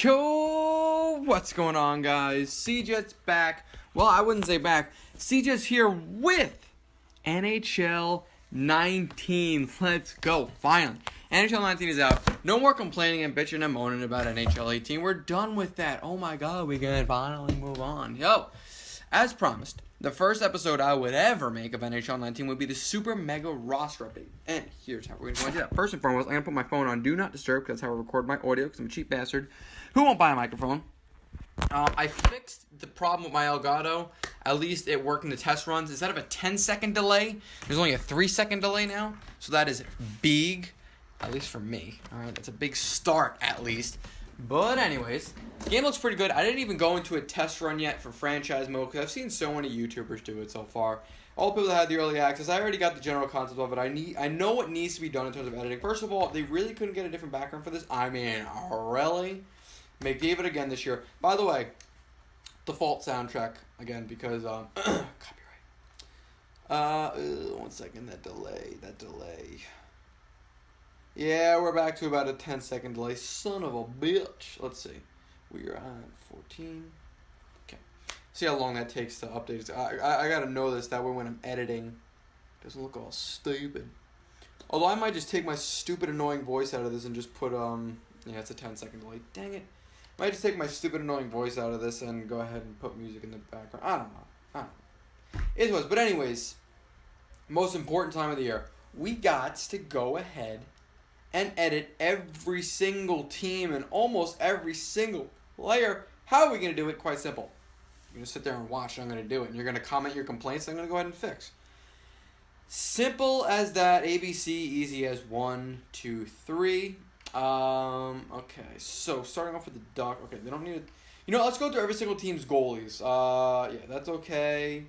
Yo, what's going on, guys? Cjeths back. Well, I wouldn't say back. Cjeths here with NHL 19. Let's go, finally. NHL 19 is out. No more complaining and bitching and moaning about NHL 18. We're done with that. Oh my god, we can finally move on. Yo, as promised, the first episode I would ever make of NHL 19 would be the Super Mega Roster Update. And here's how we're going to do that. First and foremost, I'm going to put my phone on Do Not Disturb, because that's how I record my audio, because I'm a cheap bastard who won't buy a microphone. I fixed the problem with my Elgato. At least it worked in the test runs. Instead of a 10-second delay, there's only a 3-second delay now. So that is big, at least for me. All right, that's a big start, at least. But anyways, the game looks pretty good. I didn't even go into a test run yet for franchise mode because I've seen so many YouTubers do it so far. All the people that had the early access, I already got the general concept of it. I know what needs to be done in terms of editing. First of all, they really couldn't get a different background for this. I mean, really? They gave it again this year. By the way, default soundtrack again because copyright. 1 second, that delay. Yeah, we're back to about a 10-second delay. Son of a bitch. Let's see. We are on 14. Okay. See how long that takes to update. I gotta know this. That way when I'm editing, it doesn't look all stupid. Although I might just take my stupid annoying voice out of this and just put, yeah, it's a 10-second delay. Dang it. Might just take my stupid annoying voice out of this and go ahead and put music in the background. I don't know. It was. But anyways, most important time of the year. We got to go ahead and edit every single team and almost every single player. How are we going to do it? Quite simple. You're going to sit there and watch, and I'm going to do it. And you're going to comment your complaints, and I'm going to go ahead and fix. Simple as that. ABC, easy as 1, 2, 3. Okay, so starting off with the Duck. Okay, they don't need it. You know, let's go through every single team's goalies. Yeah, that's okay.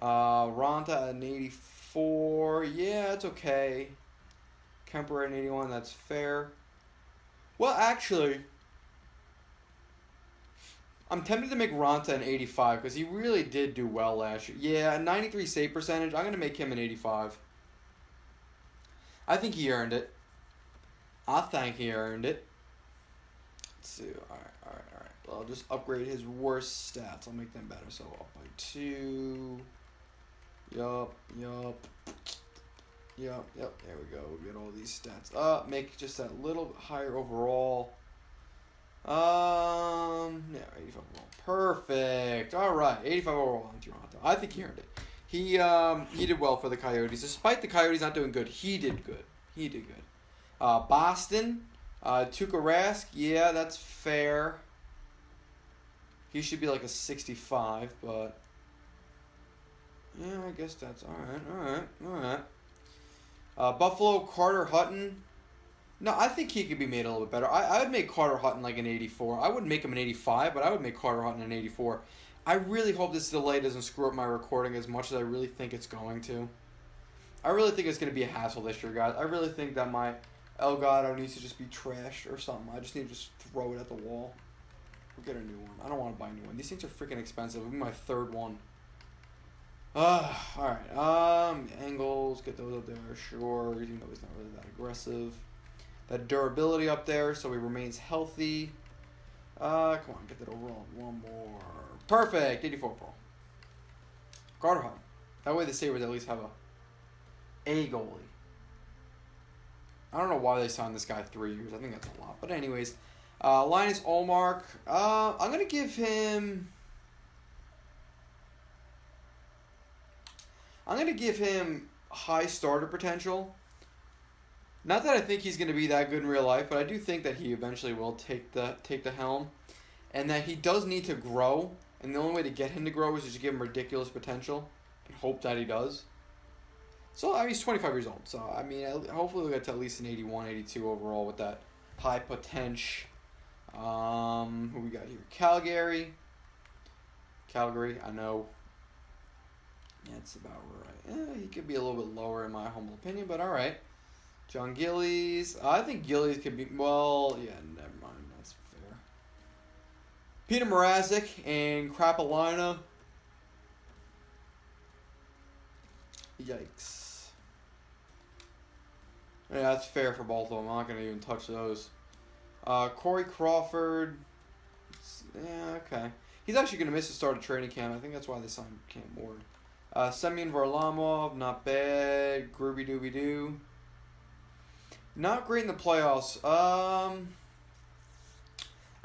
Ronta at an 84. Yeah, that's okay. Kemper at an 81, that's fair. Well, actually, I'm tempted to make Ronta an 85 because he really did do well last year. Yeah, a 93 save percentage. I'm going to make him an 85. I think he earned it. Let's see. All right. Well, I'll just upgrade his worst stats. I'll make them better. So up by 2. Yup. There we go. We'll get all these stats up. Make just that little higher overall. Yeah, 85 overall. Perfect. All right, 85 overall on Toronto. I think he earned it. He did well for the Coyotes. Despite the Coyotes not doing good, he did good. Boston, Tuukka Rask. Yeah, that's fair. He should be like a 65, but yeah, I guess that's all right. Buffalo, Carter Hutton. No, I think he could be made a little bit better. I would make Carter Hutton like an 84. I wouldn't make him an 85, but I would make Carter Hutton an 84. I really hope this delay doesn't screw up my recording as much as I really think it's going to. I really think it's going to be a hassle this year, guys. I really think that my Elgato needs to just be trashed or something. I just need to just throw it at the wall. We'll get a new one. I don't want to buy a new one. These things are freaking expensive. It'll be my third one. Alright, angles, get those up there, sure, even though he's not really that aggressive. That durability up there, so he remains healthy. Come on, get that overall, one more. Perfect, 84 overall. Carter Hutton. That way the Sabres at least have a goalie. I don't know why they signed this guy 3 years, I think that's a lot. But anyways, Linus Ullmark, I'm going to give him high starter potential. Not that I think he's going to be that good in real life, but I do think that he eventually will take the helm, and that he does need to grow. And the only way to get him to grow is just give him ridiculous potential and hope that he does. So I mean, he's 25 years old, so I mean, hopefully we'll get to at least an 81, 82 overall with that high potential. Who we got here? Calgary. I know. That's about right. He could be a little bit lower in my humble opinion, but all right. John Gillies. I think Gillies could be, well, yeah, never mind. That's fair. Peter Mrazek and Krapalina. Yikes. Yeah, that's fair for both of them. I'm not going to even touch those. Corey Crawford. Yeah, okay. He's actually going to miss the start of training camp. I think that's why they signed Cam Ward. Semyon Varlamov, not bad. Groovy Dooby Doo. Not great in the playoffs. I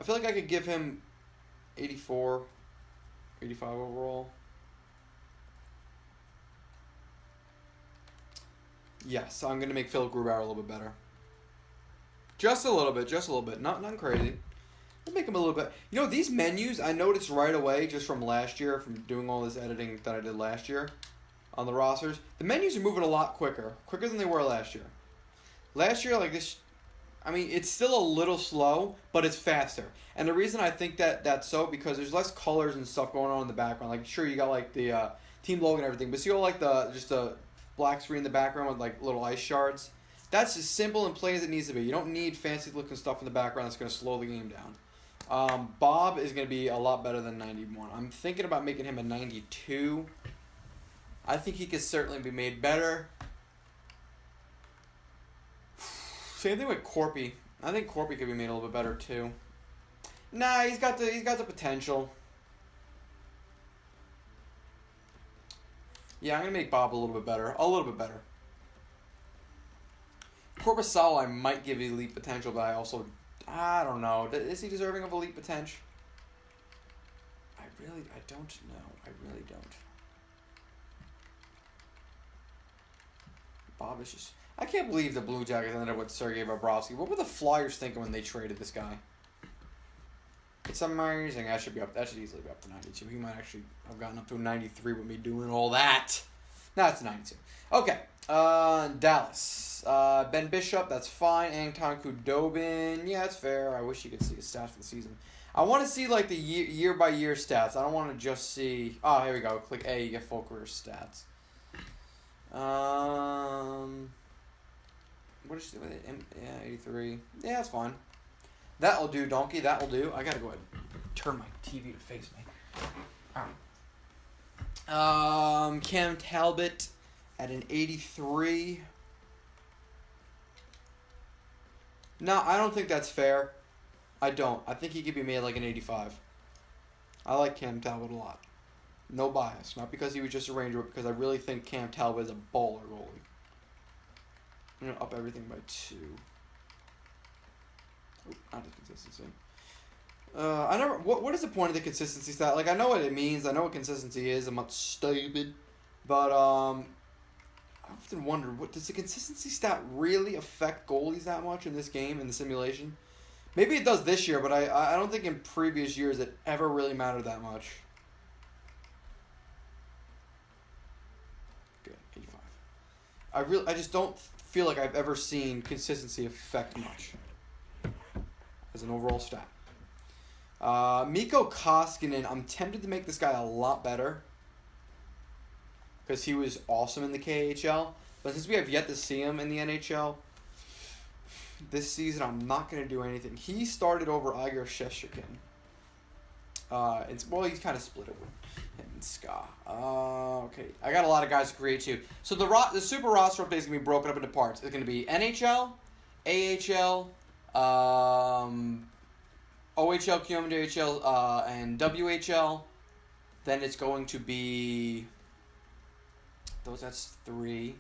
feel like I could give him 84, 85 overall. Yes, I'm going to make Phil Grubauer a little bit better. Just a little bit. Not crazy. I'll make him a little bit. You know, these menus, I noticed right away just from last year, from doing all this editing that I did last year on the rosters. The menus are moving a lot quicker than they were last year. Last year, like this, I mean, it's still a little slow, but it's faster. And the reason I think that's so, because there's less colors and stuff going on in the background. Like, sure, you got like the team logo and everything, but see all like just the black screen in the background with like little ice shards? That's as simple and plain as it needs to be. You don't need fancy looking stuff in the background that's going to slow the game down. Bob is going to be a lot better than 91. I'm thinking about making him a 92. I think he could certainly be made better. Same thing with Corpy. I think Corpy could be made a little bit better too. Nah, he's got the potential. Yeah, I'm gonna make Bob a little bit better. Corpusalo I might give elite potential, but I don't know. Is he deserving of elite potential? I don't know. I really don't. Bob is just... I can't believe the Blue Jackets ended up with Sergei Bobrovsky. What were the Flyers thinking when they traded this guy? It's amazing. That should easily be up to 92. He might actually have gotten up to a 93 with me doing all that. No, it's 92. Okay. Dallas. Ben Bishop, that's fine. Anton Khudobin, yeah, that's fair. I wish you could see his stats for the season. I want to see like the year by year stats. I don't want to just see. Oh, here we go. Click A, you get full career stats. What did you do with it? Yeah, 83. Yeah, that's fine. That'll do, donkey. That'll do. I gotta go ahead and turn my TV to face me. Alright. Cam Talbot at an 83. No, I don't think that's fair. I don't. I think he could be made like an 85. I like Cam Talbot a lot. No bias. Not because he was just a Ranger, but because I really think Cam Talbot is a baller goalie. I'm going to up everything by 2. Oh, not the consistency. What is the point of the consistency stat? Like, I know what it means. I know what consistency is. I'm not stupid. But, I often wonder, does the consistency stat really affect goalies that much in this game, in the simulation? Maybe it does this year, but I don't think in previous years it ever really mattered that much. Good, 85. I just don't feel like I've ever seen consistency affect much as an overall stat. Mikko Koskinen, I'm tempted to make this guy a lot better because he was awesome in the KHL. But since we have yet to see him in the NHL this season, I'm not going to do anything. He started over Igor Shesterkin. He's kind of split it with him and Ska. Okay, I got a lot of guys to create too. So the super roster update is going to be broken up into parts. It's going to be NHL, AHL, OHL, QMJHL, and WHL. Then it's going to be that's 3.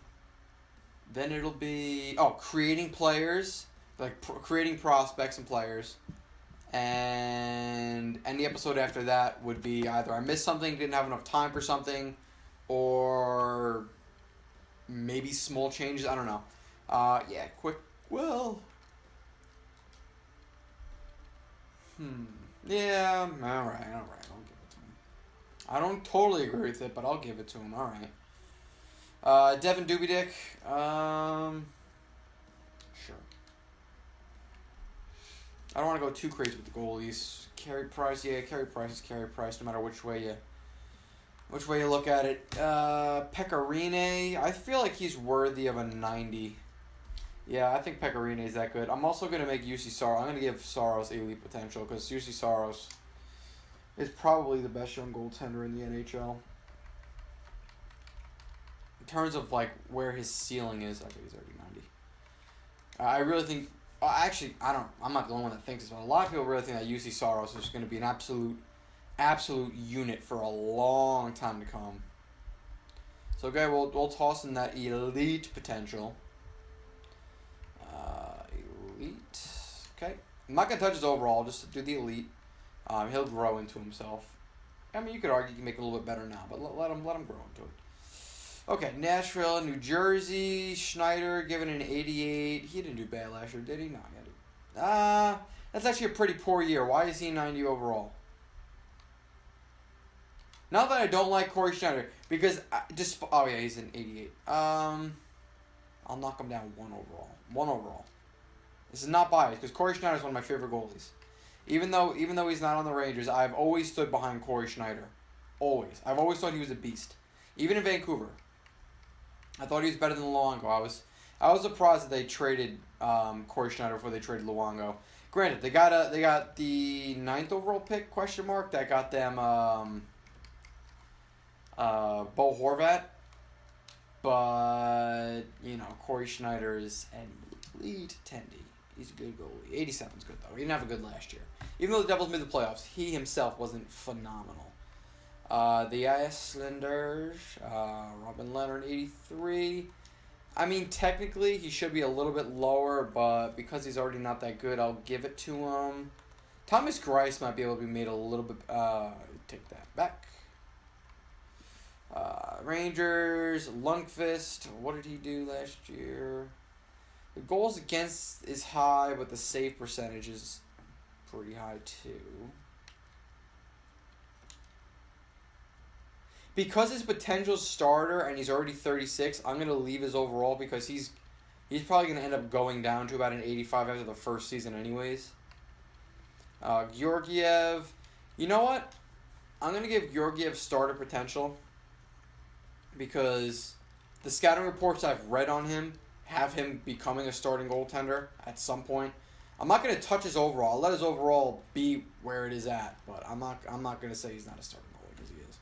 Then it'll be creating players, like creating prospects and players. And any episode after that would be either I missed something, didn't have enough time for something, or maybe small changes. I don't know. Yeah, all right. I'll give it to him. I don't totally agree with it, but I'll give it to him. All right. Devin Dubidick. Sure. I don't want to go too crazy with the goalies. Carey Price, Carey Price is Carey Price, no matter which way you look at it. Pecorine, I feel like he's worthy of a 90. Yeah, I think Pecorine is that good. I'm also going to make UC Saros. I'm going to give Saros elite potential because UC Saros is probably the best young goaltender in the NHL. In terms of like where his ceiling is, I think he's already 90. I really think Actually, I'm not the only one that thinks this, but a lot of people really think that UC Saros is going to be an absolute unit for a long time to come. So, okay, we'll toss in that elite potential. Elite. Okay. I'm not going to touch his overall, just do the elite. He'll grow into himself. I mean, you could argue he can make it a little bit better now, but let him grow into it. Okay, Nashville, New Jersey, Schneider given an 88. He didn't do bad last year, did he? No, he didn't. That's actually a pretty poor year. Why is he 90 overall? Not that I don't like Corey Schneider, because oh yeah, he's an 88. I'll knock him down 1 overall. 1 overall. This is not biased, because Corey Schneider is one of my favorite goalies. Even though he's not on the Rangers, I've always stood behind Corey Schneider. Always. I've always thought he was a beast. Even in Vancouver. I thought he was better than Luongo. I was surprised that they traded Corey Schneider before they traded Luongo. Granted, they got the 9th overall pick, ? That got them Bo Horvat. But, Corey Schneider is an elite 10D. He's a good goalie. 87's good, though. He didn't have a good last year. Even though the Devils made the playoffs, he himself wasn't phenomenal. The Islanders, Robin Leonard, 83. I mean, technically, he should be a little bit lower, but because he's already not that good, I'll give it to him. Thomas Greiss might be able to be made a little bit... take that back. Rangers, Lundqvist. What did he do last year? The goals against is high, but the save percentage is pretty high, too. Because his potential's starter and he's already 36, I'm going to leave his overall because he's probably going to end up going down to about an 85 after the first season anyways. Georgiev. You know what? I'm going to give Georgiev starter potential because the scouting reports I've read on him have him becoming a starting goaltender at some point. I'm not going to touch his overall. I'll let his overall be where it is at, but I'm not going to say he's not a starting goalie because he is.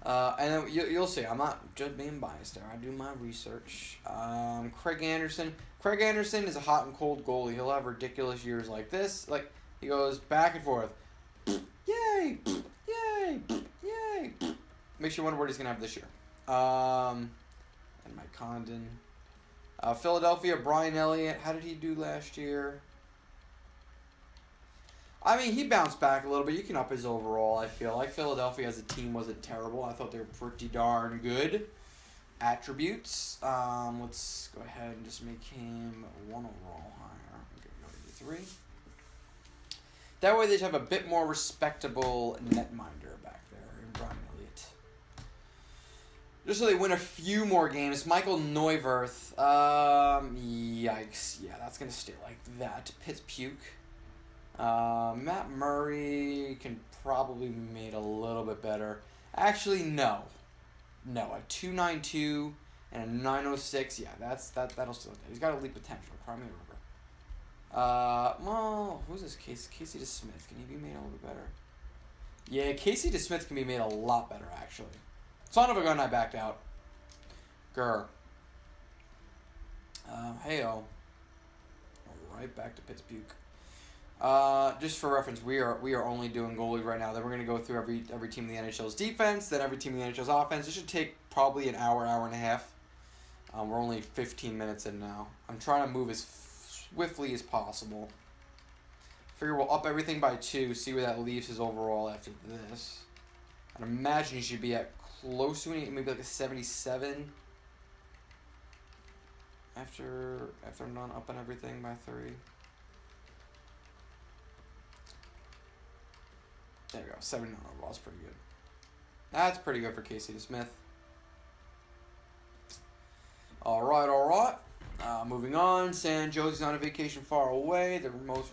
And then you'll see. I'm not just being biased there. I do my research. Craig Anderson. Craig Anderson is a hot and cold goalie. He'll have ridiculous years like this. Like, he goes back and forth. Yay! Yay! Yay! Makes you wonder what he's going to have this year. And Mike Condon. Philadelphia, Brian Elliott. How did he do last year? I mean, he bounced back a little bit. You can up his overall, I feel like. Philadelphia as a team wasn't terrible. I thought they were pretty darn good. Attributes. Let's go ahead and just make him 1 overall higher. Okay, go to 83. That way they just have a bit more respectable netminder back there in Brian Elliott. Just so they win a few more games. Michael Neuwirth. Yikes. Yeah, that's going to stay like that. Pitts Puke. Matt Murray can probably be made a little bit better. Actually, no. No, a 292 and a 906. Yeah, that'll still. He's got elite potential. Crimea River. Well, who's this case? Casey DeSmith. Can he be made a little bit better? Yeah, Casey DeSmith can be made a lot better, actually. Son of a gun, I backed out. Grr. Hey-oh. Right back to Pittsburgh. Just for reference, we are only doing goalie right now. Then we're going to go through every team in the NHL's defense, then every team in the NHL's offense. It should take probably an hour and a half. We're only 15 minutes in now. I'm trying to move as swiftly as possible. Figure we'll up everything by 2, see where that leaves his overall after this. I'd imagine he should be at close to maybe like a 77 after I'm done upping everything by 3. There we go, 79 overall is pretty good. That's pretty good for Casey DeSmith. All right. Moving on, San Jose's on a vacation far away. The most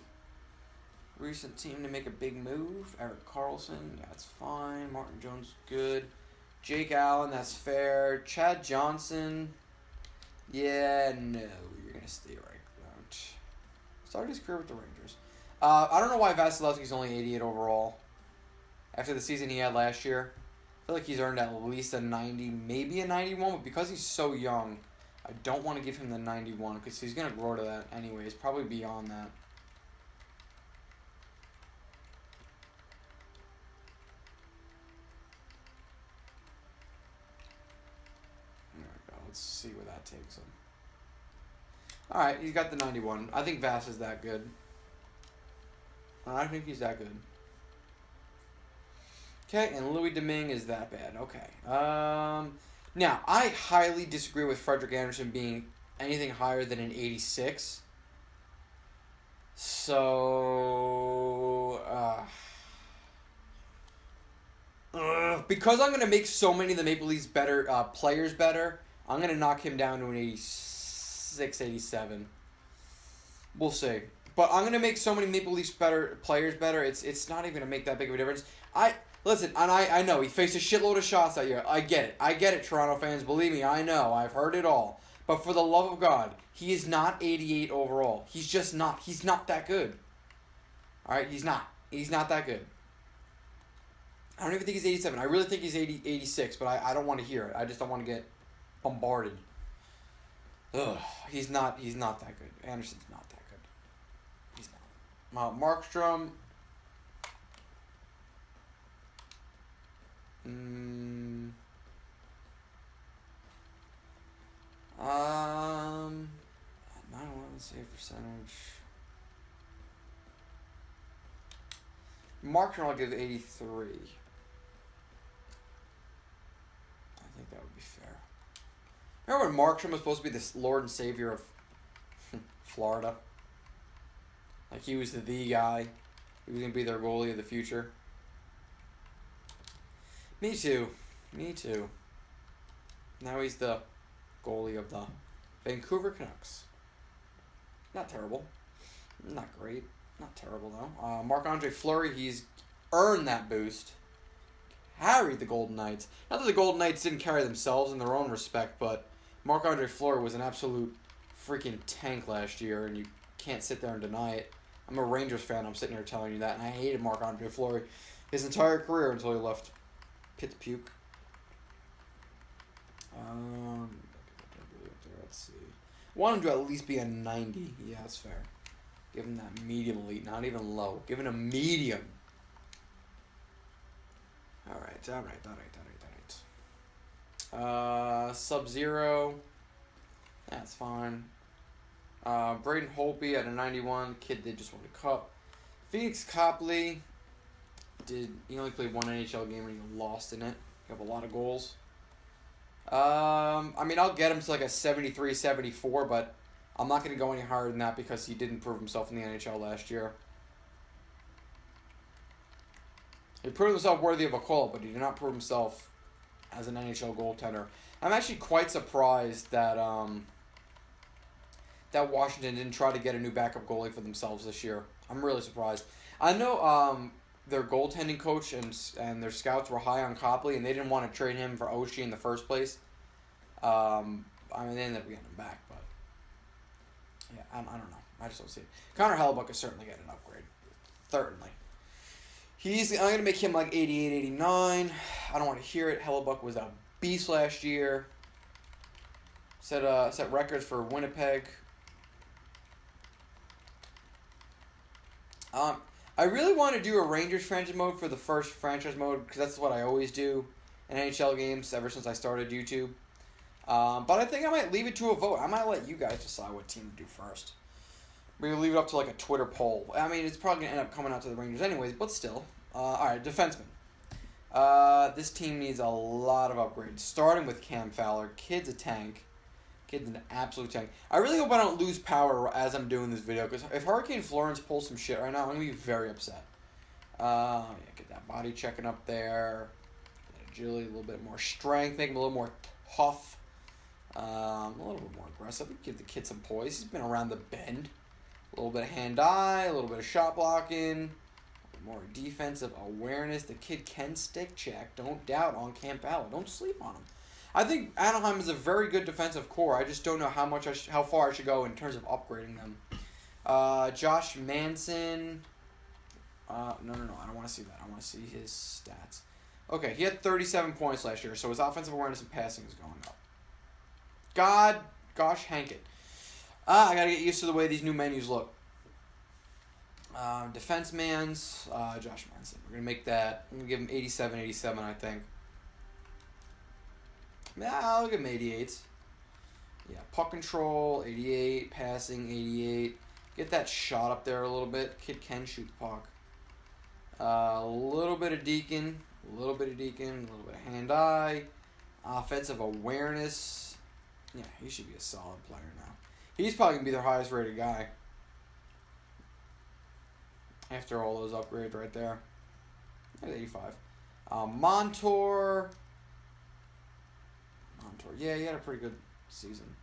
recent team to make a big move. Erik Karlsson, yeah, that's fine. Martin Jones, good. Jake Allen, that's fair. Chad Johnson, yeah, no, you're going to stay right out. Started his career with the Rangers. I don't know why Vasilevsky's only 88 overall. After the season he had last year, I feel like he's earned at least a 90, maybe a 91, but because he's so young, I don't want to give him the 91 because he's going to grow to that anyways. Probably beyond that. There we go. Let's see where that takes him. Alright, he's got the 91. I think Vass is that good. I think he's that good. Okay, and Louis Domingue is that bad. Okay. Now, I highly disagree with Frederick Anderson being anything higher than an 86. So, because I'm going to make so many of the Maple Leafs better, players better, I'm going to knock him down to an 86, 87. We'll see. But I'm going to make so many Maple Leafs players better, it's not even going to make that big of a difference. Listen, and I know, he faced a shitload of shots that year. I get it, Toronto fans. Believe me, I know. I've heard it all. But for the love of God, he is not 88 overall. He's just not. He's not that good. Alright, he's not. He's not that good. I don't even think he's 87. I really think he's 86, but I don't want to hear it. I just don't want to get bombarded. Ugh, he's not that good. Anderson's not that good. He's not. Markstrom... save percentage. Markstrom I'll give 83. I think that would be fair. Remember when Markstrom was supposed to be the Lord and Savior of Florida? Like he was the guy. He was going to be their goalie of the future. Me too. Me too. Now he's the goalie of the Vancouver Canucks. Not terrible. Not great. Not terrible, though. Marc-Andre Fleury, he's earned that boost. Carried the Golden Knights. Not that the Golden Knights didn't carry themselves in their own respect, but Marc-Andre Fleury was an absolute freaking tank last year, and you can't sit there and deny it. I'm a Rangers fan. I'm sitting here telling you that, and I hated Marc-Andre Fleury his entire career until he left Pittsburgh. Let's see. Want him to at least be a 90. Yeah, that's fair. Give him that medium elite, not even low. Give him a medium. All right. Sub-Zero. That's fine. Braden Holtby at a 91. Kid did just win a cup. Phoenix Copley he only played one NHL game and he lost in it. He have a lot of goals. I mean, I'll get him to like a 73, 74, but I'm not going to go any higher than that because he didn't prove himself in the NHL last year. He proved himself worthy of a call, but he did not prove himself as an NHL goaltender. I'm actually quite surprised that that Washington didn't try to get a new backup goalie for themselves this year. I'm really surprised. I know their goaltending coach and their scouts were high on Copley, and they didn't want to trade him for Oshie in the first place. I mean, they ended up getting him back, but yeah, I don't know. I just don't see it. Connor Hellebuyck is certainly getting an upgrade. Certainly. I'm going to make him like 88, 89. I don't want to hear it. Hellebuyck was a beast last year. Set records for Winnipeg. I really want to do a Rangers franchise mode for the first franchise mode because that's what I always do in NHL games ever since I started YouTube. But I think I might leave it to a vote. I might let you guys decide what team to do first. Maybe leave it up to like a Twitter poll. I mean, it's probably going to end up coming out to the Rangers anyways, but still. Alright, defenseman. This team needs a lot of upgrades. Starting with Cam Fowler. Kid's a tank. Kid's an absolute tank. I really hope I don't lose power as I'm doing this video, because if Hurricane Florence pulls some shit right now, I'm going to be very upset. Yeah, get that body checking up there. Agility, a little bit more strength, make him a little more tough. A little bit more aggressive. Give the kid some poise. He's been around the bend. A little bit of hand-eye, a little bit of shot blocking, more defensive awareness. The kid can stick check. Don't doubt on Cam Fowler. Don't sleep on him. I think Anaheim is a very good defensive core. I just don't know how far I should go in terms of upgrading them. Josh Manson. No. I don't want to see that. I want to see his stats. Okay, he had 37 points last year, so his offensive awareness and passing is going up. God gosh, hank it. I gotta get used to the way these new menus look. Defense man's Josh Manson. We're gonna make that. I'm gonna give him 87, 87. I think. Yeah, I'll give him 88s. Yeah, puck control 88, passing 88. Get that shot up there a little bit. Kid can shoot the puck. A little bit of Deacon, a little bit of hand-eye. Offensive awareness. Yeah, he should be a solid player now. He's probably going to be their highest rated guy. After all those upgrades right there. That's 85. Montour. Yeah, he had a pretty good season.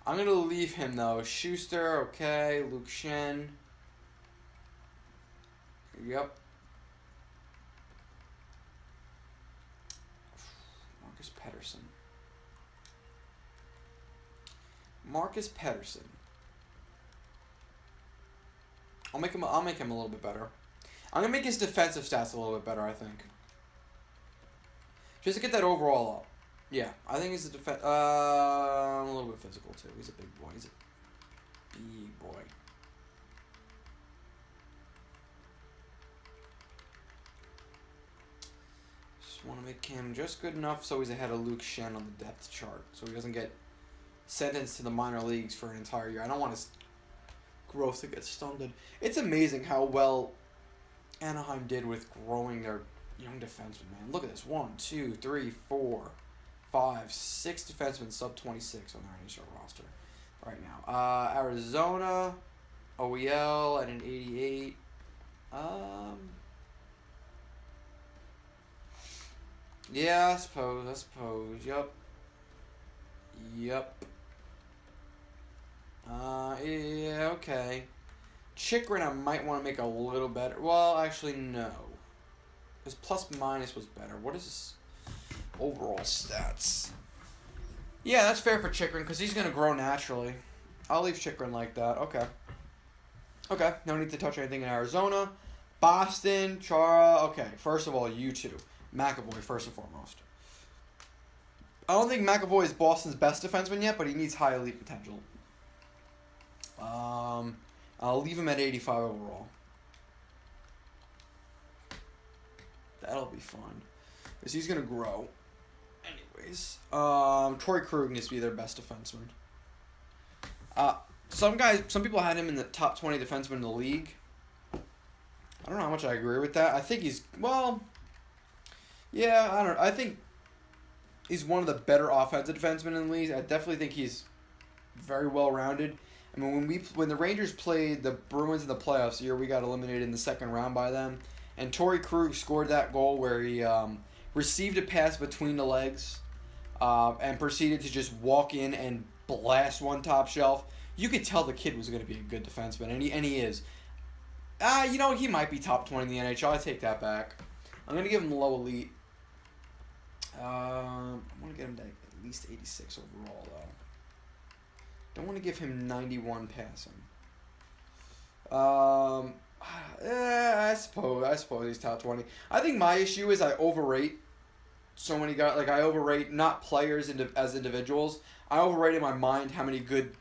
I'm going to leave him, though. Schuster, okay. Luke Shen. Yep. Marcus Pedersen. I'll make him a little bit better. I'm gonna make his defensive stats a little bit better, I think. Just to get that overall up. Yeah, I think he's a little bit physical too. He's a big boy. He's a big boy. Just want to make him just good enough so he's ahead of Luke Shen on the depth chart, so he doesn't get sentenced to the minor leagues for an entire year. I don't want his growth to get stunted. It's amazing how well Anaheim did with growing their young defensemen, man. Look at this. 1, 2, 3, 4, 5, 6 defensemen sub 26 on their NHL roster right now. Arizona, OEL at an 88. Yeah, I suppose. Yep. Yeah, okay. Chikrin I might want to make a little better. Well, actually, no. His plus minus was better. What is his overall stats? Yeah, that's fair for Chikrin because he's going to grow naturally. I'll leave Chikrin like that. Okay, no need to touch anything in Arizona. Boston, Chara. Okay, first of all, you two. McAvoy, first and foremost. I don't think McAvoy is Boston's best defenseman yet, but he needs high elite potential. I'll leave him at 85 overall. That'll be fun. Because he's going to grow. Anyways. Troy Krug needs to be their best defenseman. Some people had him in the top 20 defensemen in the league. I don't know how much I agree with that. I think he's, well, yeah, I don't know. I think he's one of the better offensive defensemen in the league. I definitely think he's very well-rounded. I mean, when the Rangers played the Bruins in the playoffs the year we got eliminated in the second round by them, and Torrey Krug scored that goal where he received a pass between the legs and proceeded to just walk in and blast one top shelf, you could tell the kid was going to be a good defenseman, and he is. He might be top 20 in the NHL. I take that back. I'm going to give him low elite. I want to get him to at least 86 overall, though. Don't want to give him 91 passing. I suppose he's top 20. I think my issue is I overrate so many guys. Like, I overrate not players as individuals. I overrate in my mind how many good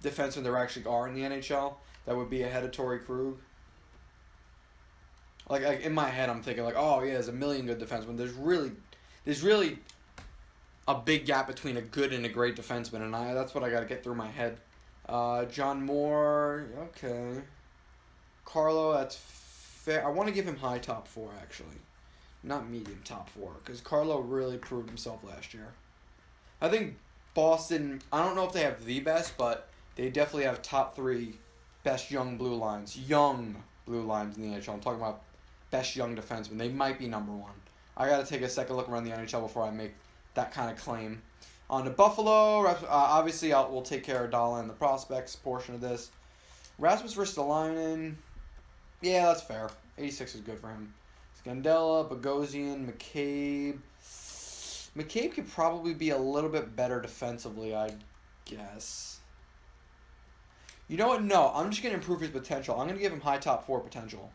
defensemen there actually are in the NHL that would be ahead of Torrey Krug. Like in my head, I'm thinking like, oh yeah, there's a million good defensemen. There's really a big gap between a good and a great defenseman, and that's what I got to get through my head. John Moore, okay. Carlo, that's fair. I want to give him high top 4 actually, not medium top 4, because Carlo really proved himself last year. I think Boston, I don't know if they have the best, but they definitely have top 3 best young blue lines in the NHL. I'm talking about best young defensemen. They might be number 1. I got to take a second look around the NHL before I make that kind of claim. On to Buffalo, obviously we'll take care of Dalla and the prospects portion of this. Rasmus Ristolainen, yeah, that's fair. 86 is good for him. Scandella, Bogosian, McCabe. McCabe could probably be a little bit better defensively, I guess. You know what? No, I'm just going to improve his potential. I'm going to give him high top 4 potential.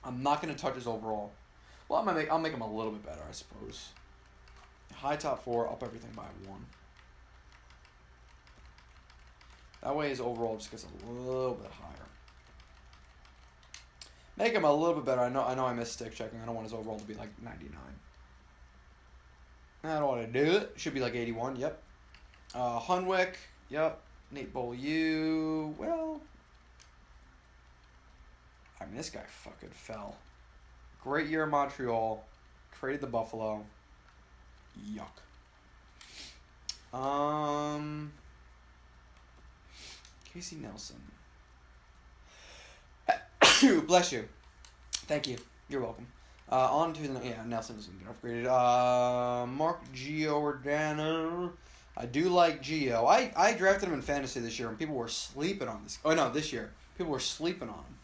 I'm not going to touch his overall. Well, I'll make him a little bit better, I suppose. High top 4, up everything by 1. That way his overall just gets a little bit higher. Make him a little bit better. I know I missed stick checking. I don't want his overall to be like 99. I don't want to do it. Should be like 81. Yep. Hunwick. Yep. Nate Beaulieu. Well, I mean, this guy fucking fell. Great year in Montreal. Traded the Buffalo. Yuck. Casey Nelson. Bless you. Thank you. You're welcome. On to the... Yeah, Nelson isn't get upgraded. Mark Giordano. I do like Gio. I drafted him in fantasy this year, and people were sleeping on this. Oh, no, this year. People were sleeping on him.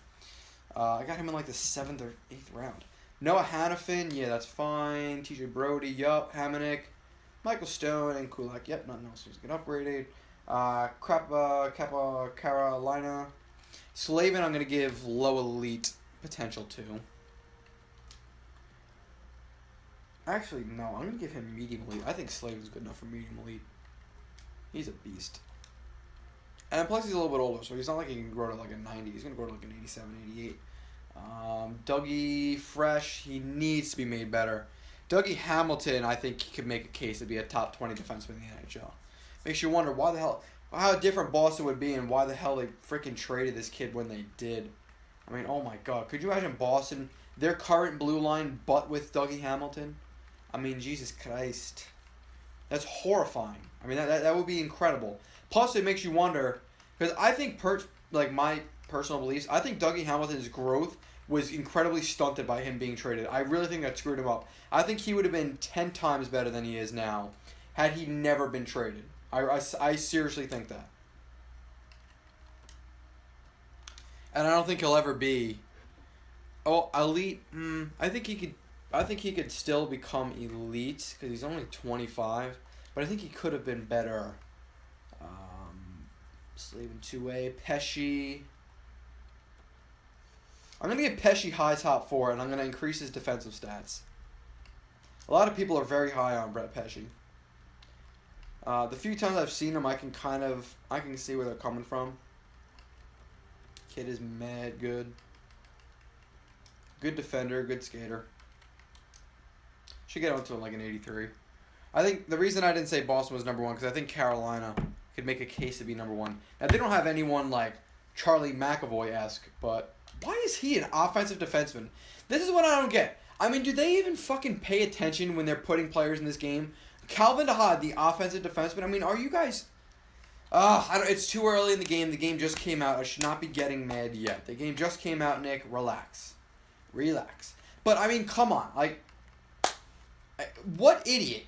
I got him in like the 7th or 8th round. Noah Hannafin. Yeah, that's fine. TJ Brody. Yup. Hamonic. Michael Stone and Kulak. Yep, nothing else was getting upgraded. Carolina. Slavin, I'm going to give low elite potential to. Actually, no, I'm going to give him medium elite. I think Slavin's good enough for medium elite. He's a beast. And plus he's a little bit older, so he's not like he can grow to like a 90. He's going to grow to like an 87, 88. Dougie Fresh, he needs to be made better. Dougie Hamilton, I think he could make a case to be a top 20 defenseman in the NHL. Makes you wonder why the hell... how different Boston would be and why the hell they freaking traded this kid when they did. I mean, oh my God. Could you imagine Boston, their current blue line, but with Dougie Hamilton? I mean, Jesus Christ. That's horrifying. I mean, that would be incredible. Plus, it makes you wonder, because I think, my personal beliefs, I think Dougie Hamilton's growth was incredibly stunted by him being traded. I really think that screwed him up. I think he would have been 10 times better than he is now had he never been traded. I seriously think that. And I don't think he'll ever be... Oh, elite? I think he could still become elite because he's only 25. But I think he could have been better. Slavin 2A. Pesci. I'm going to get Pesci high top 4, and I'm going to increase his defensive stats. A lot of people are very high on Brett Pesci. The few times I've seen him, I can see where they're coming from. Kid is mad good. Good defender, good skater. Should get onto like an 83. I think the reason I didn't say Boston was number 1 because I think Carolina could make a case to be number 1. Now they don't have anyone like Charlie McAvoy-esque, but why is he an offensive defenseman? This is what I don't get. I mean, do they even fucking pay attention when they're putting players in this game? Calvin DeHaan, the offensive defenseman. I mean, are you guys... it's too early in the game. The game just came out. I should not be getting mad yet. The game just came out, Nick. Relax. But, I mean, come on. Like, what idiot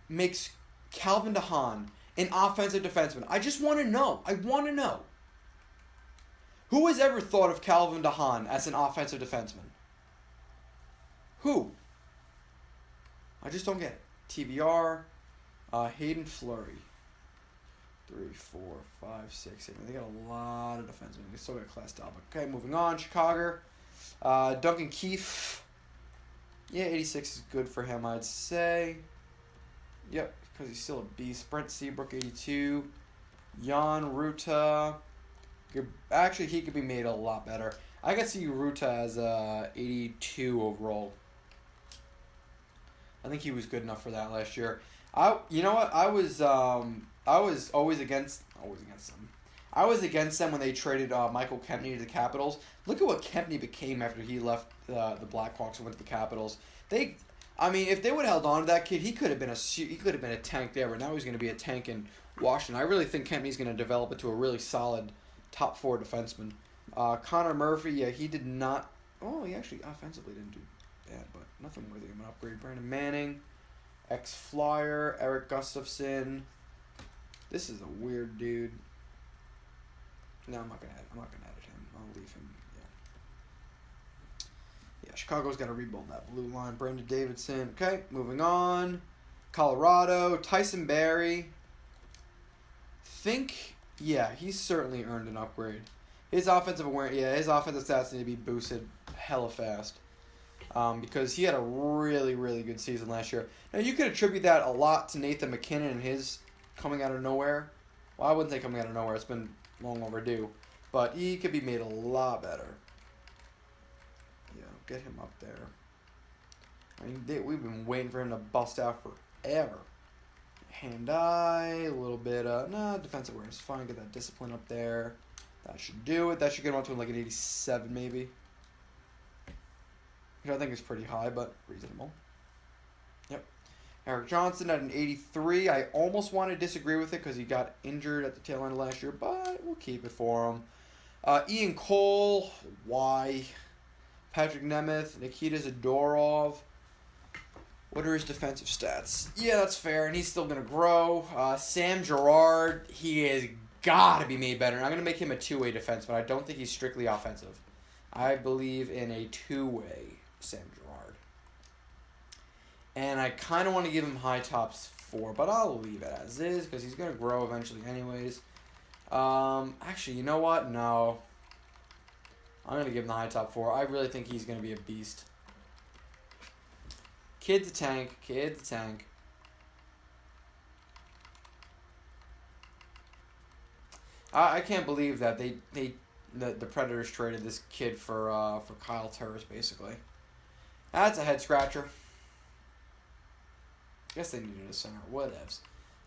makes Calvin DeHaan an offensive defenseman? I just want to know. I want to know. Who has ever thought of Calvin DeHaan as an offensive defenseman? Who? I just don't get it. TBR, Hayden Fleury. 3, 4, 5, 6, 7. They got a lot of defensemen. They still got Class Dalby. Okay, moving on. Chicago. Duncan Keefe. Yeah, 86 is good for him, I'd say. Yep, because he's still a beast. Brent Seabrook, 82. Jan Ruta. Actually, he could be made a lot better. I could see Ruta as 82 overall. I think he was good enough for that last year. You know what? I was always against them. I was against them when they traded Michael Kempny to the Capitals. Look at what Kempny became after he left the Blackhawks and went to the Capitals. If they would have held on to that kid, he could have been a tank there. But now he's going to be a tank in Washington. I really think Kempny's going to develop into a really solid top 4 defenseman. Connor Murphy, yeah, he did not. Oh, he actually offensively didn't do bad, but nothing worthy of an upgrade. Brandon Manning, ex-Flyer, Eric Gustafson. This is a weird dude. No, I'm not gonna edit him. I'll leave him. Yeah, Chicago's got to rebuild that blue line. Brandon Davidson. Okay, moving on. Colorado, Tyson Barrie. He's certainly earned an upgrade. His offensive stats need to be boosted hella fast. because he had a really, really good season last year. Now, you could attribute that a lot to Nathan McKinnon and his coming out of nowhere. Well, I wouldn't say coming out of nowhere. It's been long overdue. But he could be made a lot better. Yeah, get him up there. I mean, we've been waiting for him to bust out forever. Hand-eye, a little bit, defensive awareness. Fine, get that discipline up there. That should do it. That should get him up to like an 87 maybe. Which I think is pretty high, but reasonable. Yep. Eric Johnson at an 83. I almost want to disagree with it because he got injured at the tail end of last year, but we'll keep it for him. Ian Cole, why? Patrick Nemeth, Nikita Zadorov. What are his defensive stats? Yeah, that's fair, and he's still going to grow. Sam Girard, he has got to be made better. And I'm going to make him a two-way defense, but I don't think he's strictly offensive. I believe in a two-way Sam Girard. And I kind of want to give him high tops 4, but I'll leave it as is because he's going to grow eventually anyways. Actually, you know what? No. I'm going to give him the high top 4. I really think he's going to be a beast. Kid to tank. Kid to tank. I can't believe that the Predators traded this kid for Kyle Turris, basically. That's a head scratcher. Guess they needed a center. Whatevs.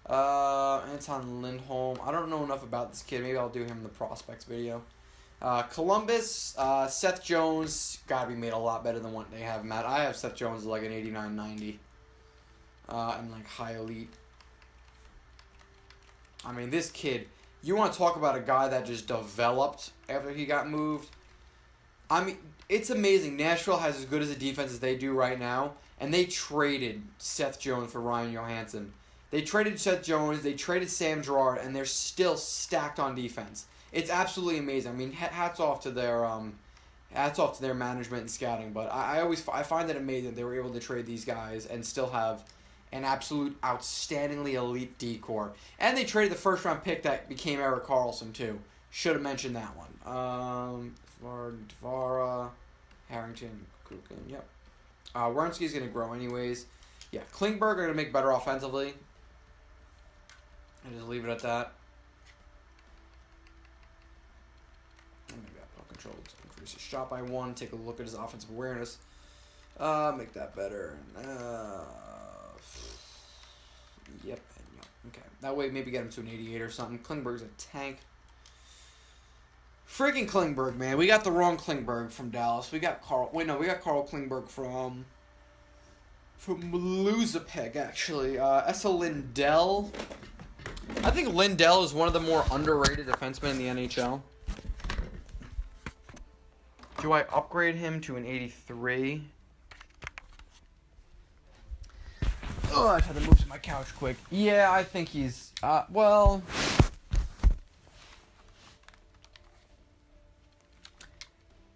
Anton Lindholm. I don't know enough about this kid. Maybe I'll do him in the prospects video. Columbus, Seth Jones, gotta be made a lot better than what they have him at. I have Seth Jones like an 89-90. And like high elite. I mean, this kid, you want to talk about a guy that just developed after he got moved? I mean, it's amazing. Nashville has as good as a defense as they do right now, and they traded Seth Jones for Ryan Johansson. They traded Seth Jones, they traded Sam Girard, and they're still stacked on defense. It's absolutely amazing. I mean, hats off to their management and scouting. But I find it amazing that they were able to trade these guys and still have an absolute outstandingly elite decor. And they traded the first round pick that became Erik Karlsson too. Should have mentioned that one. Tavara, Harrington, Kukin. Yep. Werenski's gonna grow anyways. Yeah, Klingberg are gonna make better offensively. I just leave it at that. Control to increase his shot by 1. Take a look at his offensive awareness. Make that better. Yep. Okay. That way, maybe get him to an 88 or something. Klingberg's a tank. Freaking Klingberg, man. We got the wrong Klingberg from Dallas. We got Carl. Wait, no, we got Carl Klingberg from Luzapeg, actually. Esa Lindell. I think Lindell is one of the more underrated defensemen in the NHL. Do I upgrade him to an 83? Oh, I had to move to my couch quick. Yeah, I think he's, well...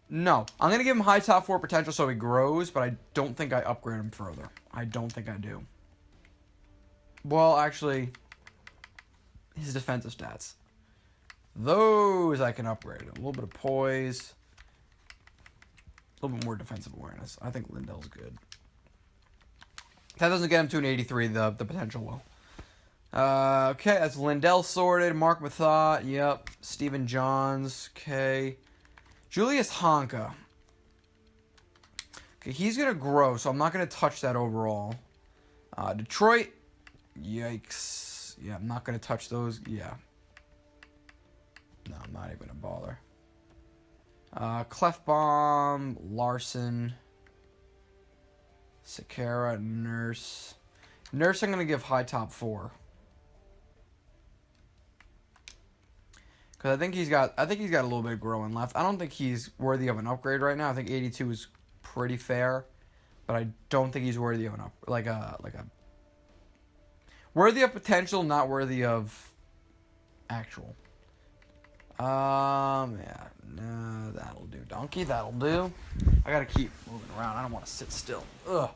No. I'm going to give him high top 4 potential so he grows, but I don't think I upgrade him further. I don't think I do. Well, actually, his defensive stats. Those I can upgrade. A little bit of poise. A little bit more defensive awareness. I think Lindell's good. That doesn't get him to an 83. The potential will. Okay, that's Lindell sorted. Mark Mathot. Yep. Steven Johns. Okay. Julius Honka. Okay, he's going to grow, so I'm not going to touch that overall. Detroit. Yikes. Yeah, I'm not going to touch those. Yeah. No, I'm not even going to bother. Clefbaum, Larson, Sakara, Nurse. Nurse, I'm going to give high top 4. Because I think he's got a little bit of growing left. I don't think he's worthy of an upgrade right now. I think 82 is pretty fair, but I don't think he's worthy of an worthy of potential, not worthy of actual. Yeah, no, that'll do, donkey. That'll do. I gotta keep moving around. I don't want to sit still. Ugh.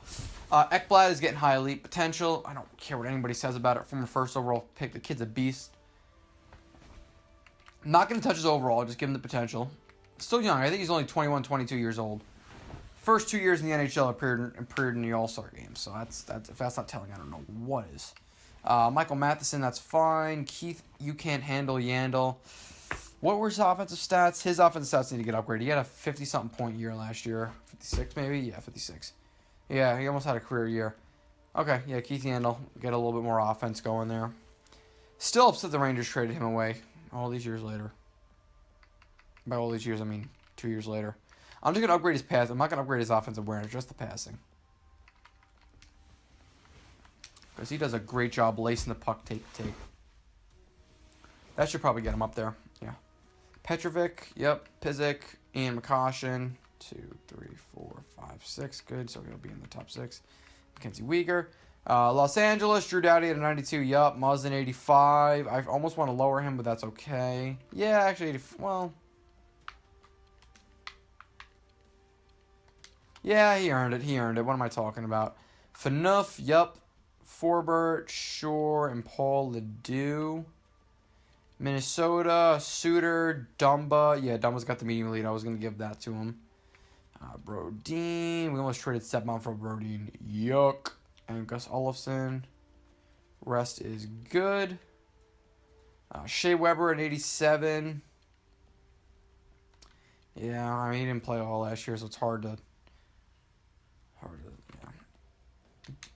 Ekblad is getting high elite potential. I don't care what anybody says about it. From a first overall pick, the kid's a beast. I'm not gonna touch his overall. Just give him the potential. Still young. I think he's only 21, 22 years old. First 2 years in the NHL appeared in the All-Star game. So that's if that's not telling, I don't know what is. Michael Matheson, that's fine. Keith, you can't handle Yandel. What were his offensive stats? His offensive stats need to get upgraded. He had a 50-something point year last year. 56 maybe? Yeah, 56. Yeah, he almost had a career year. Okay, yeah, Keith Yandel. Get a little bit more offense going there. Still upset the Rangers traded him away all these years later. By all these years, I mean 2 years later. I'm just going to upgrade his pass. I'm not going to upgrade his offensive awareness, just the passing. Because he does a great job lacing the puck take. That should probably get him up there. Yeah. Petrovic, yep. Pizik, Ian McCoshen. 2, 3, 4, 5, 6. Good, so he'll be in the top 6. Mackenzie Weegar. Los Angeles, Drew Doughty at a 92. Yup. Muzzin 85. I almost want to lower him, but that's okay. Yeah, actually, 80, well. Yeah, he earned it. What am I talking about? Phaneuf, yup. Forbert, Shore, and Paul Ledoux. Minnesota, Suter, Dumba. Yeah, Dumba's got the medium lead. I was going to give that to him. Brodin. We almost traded Stepan for Brodin. Yuck. And Gus Olofsson. Rest is good. Shea Weber at 87. Yeah, I mean, he didn't play all last year, so it's hard to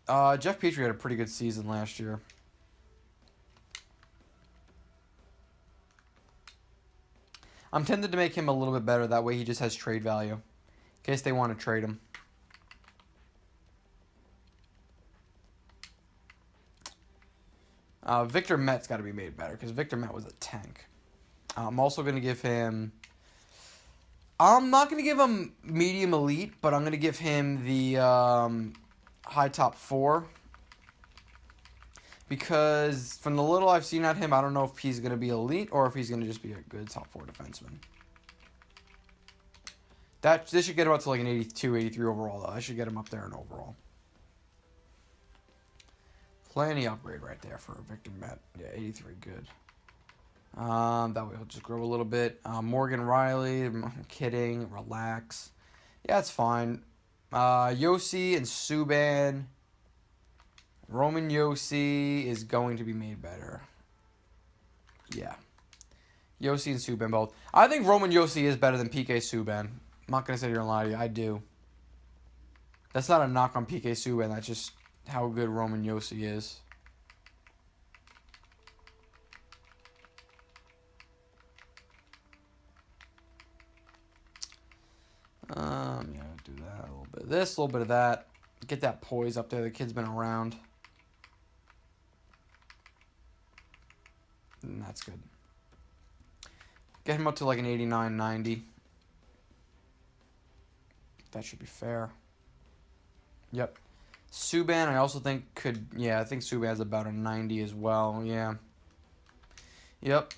yeah. Jeff Petrie had a pretty good season last year. I'm tempted to make him a little bit better. That way he just has trade value. In case they want to trade him. Victor Met's got to be made better. Because Victor Met was a tank. I'm also going to give him... I'm not going to give him medium elite. But I'm going to give him the high top 4. Because from the little I've seen at him, I don't know if he's going to be elite or if he's going to just be a good top 4 defenseman. This should get him up to like an 82, 83 overall, though. I should get him up there in overall. Plenty upgrade right there for Victor Met. Yeah, 83, good. That way he'll just grow a little bit. Morgan Riley, I'm kidding, relax. Yeah, it's fine. Yossi and Subban. Roman Yossi is going to be made better. Yeah. Yossi and Subban both. I think Roman Yossi is better than PK Subban. I'm not going to sit here and lie to you. I do. That's not a knock on PK Subban. That's just how good Roman Yossi is. Yeah, do that. A little bit of this, a little bit of that. Get that poise up there. The kid's been around. And that's good. Get him up to like an 89, 90. That should be fair. Yep. Subban, I also think could... Yeah, I think Subban has about a 90 as well. Yeah. Yep.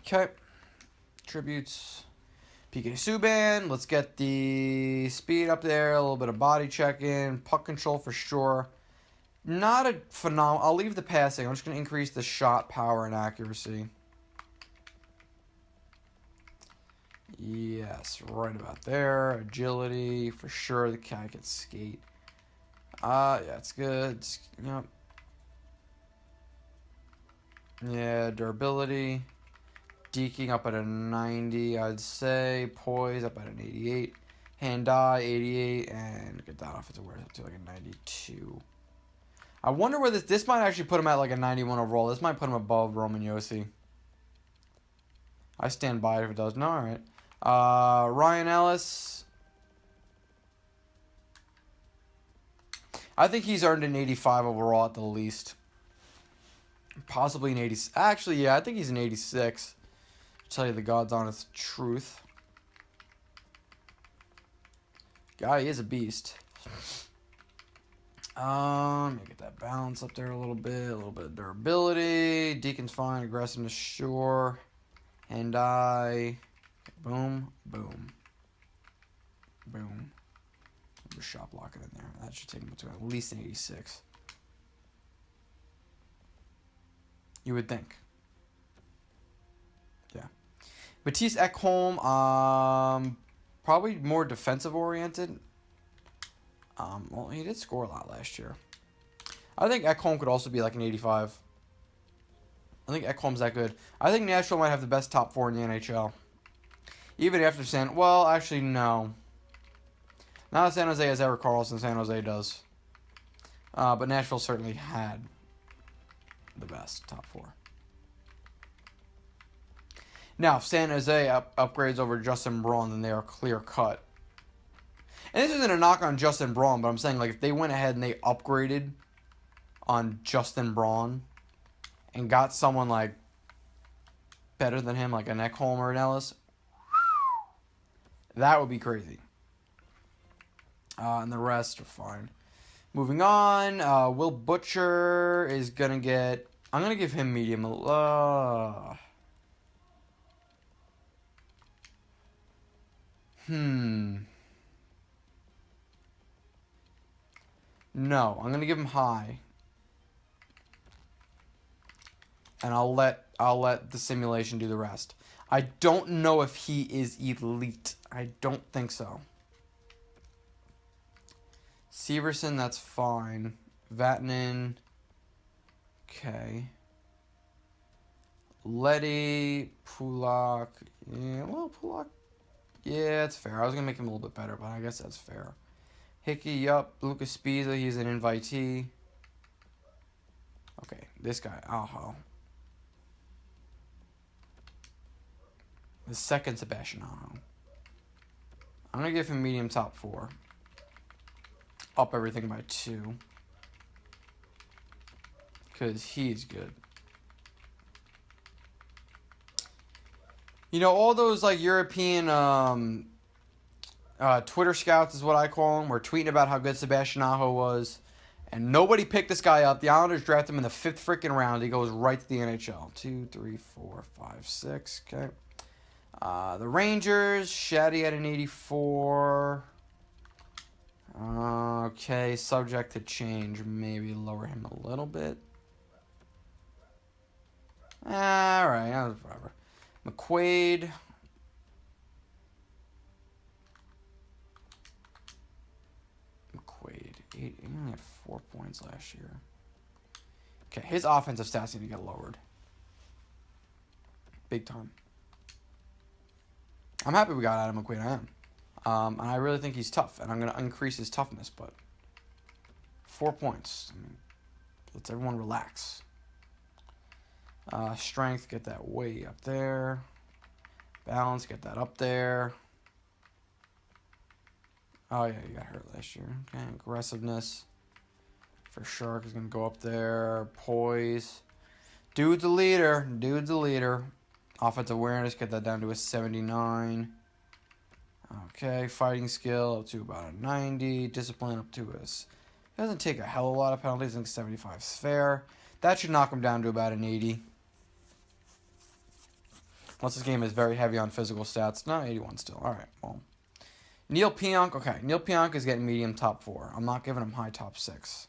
Okay. Tributes. PK Subban. Let's get the speed up there. A little bit of body checking. Puck control for sure. Not a phenomenal... I'll leave the passing. I'm just going to increase the shot power and accuracy. Yes, right about there. Agility, for sure. The guy can skate. Yeah, it's good. Yep. Yeah, durability. Deking up at a 90, I'd say. Poise up at an 88. Hand-eye, 88. And get that off. It's up to like a 92. I wonder where this might actually put him at like a 91 overall. This might put him above Roman Yossi. I stand by it if it does. No, alright. Ryan Ellis. I think he's earned an 85 overall at the least. Possibly an 80. Actually, yeah, I think he's an 86. To tell you the God's honest truth. Guy is a beast. Get that balance up there a little bit of durability. Deacon's fine, aggressiveness, sure. Hand-eye. Boom, boom. Boom. Just shot block it in there. That should take him to at least an 86. You would think. Yeah. Matisse Ekholm, probably more defensive oriented. Well, he did score a lot last year. I think Ekholm could also be like an 85. I think Ekholm's that good. I think Nashville might have the best top 4 in the NHL. Even after well, actually, no. Not that San Jose has Erik Karlsson, San Jose does. But Nashville certainly had the best top 4. Now, if San Jose upgrades over Justin Braun, then they are clear cut. And this isn't a knock on Justin Braun, but I'm saying like if they went ahead and they upgraded on Justin Braun and got someone like better than him, like an Ekholm or an Ellis, that would be crazy. And the rest are fine. Moving on, Will Butcher is going to get... I'm going to give him medium. No, I'm going to give him high. And I'll let the simulation do the rest. I don't know if he is elite. I don't think so. Severson, that's fine. Vatanen, okay. Leddy, Pulak, yeah, well, Pulak, yeah, it's fair. I was going to make him a little bit better, but I guess that's fair. Hickey, yup. Lucas Spiza, he's an invitee. Okay, this guy, Aho. The second Sebastian Aho. I'm going to give him medium top 4. Up everything by 2. Because he's good. You know, all those, like, European Twitter scouts is what I call them, were tweeting about how good Sebastian Aho was. And nobody picked this guy up. The Islanders draft him in the 5th freaking round. He goes right to the NHL. 2, 3, 4, 5, 6. Okay. The Rangers, Shaddy at an 84. Okay, subject to change. Maybe lower him a little bit. Alright, whatever. McQuaid. He only had 4 points last year. Okay, his offensive stats need to get lowered. Big time. I'm happy we got Adam McQuaid, I am. And I really think he's tough, and I'm going to increase his toughness, but 4 points. I mean, let's everyone relax. Strength, get that way up there. Balance, get that up there. Oh, yeah, you got hurt last year. Okay, aggressiveness. For sure, he's going to go up there. Poise. Dude's a leader. Dude's a leader. Offensive awareness, get that down to a 79. Okay, fighting skill up to about a 90. Discipline up to a... Doesn't take a hell of a lot of penalties. I think 75 is fair. That should knock him down to about an 80. Once this game is very heavy on physical stats. No, 81 still. All right, well. Neil Pionk. Okay, Neil Pionk is getting medium top 4. I'm not giving him high top 6.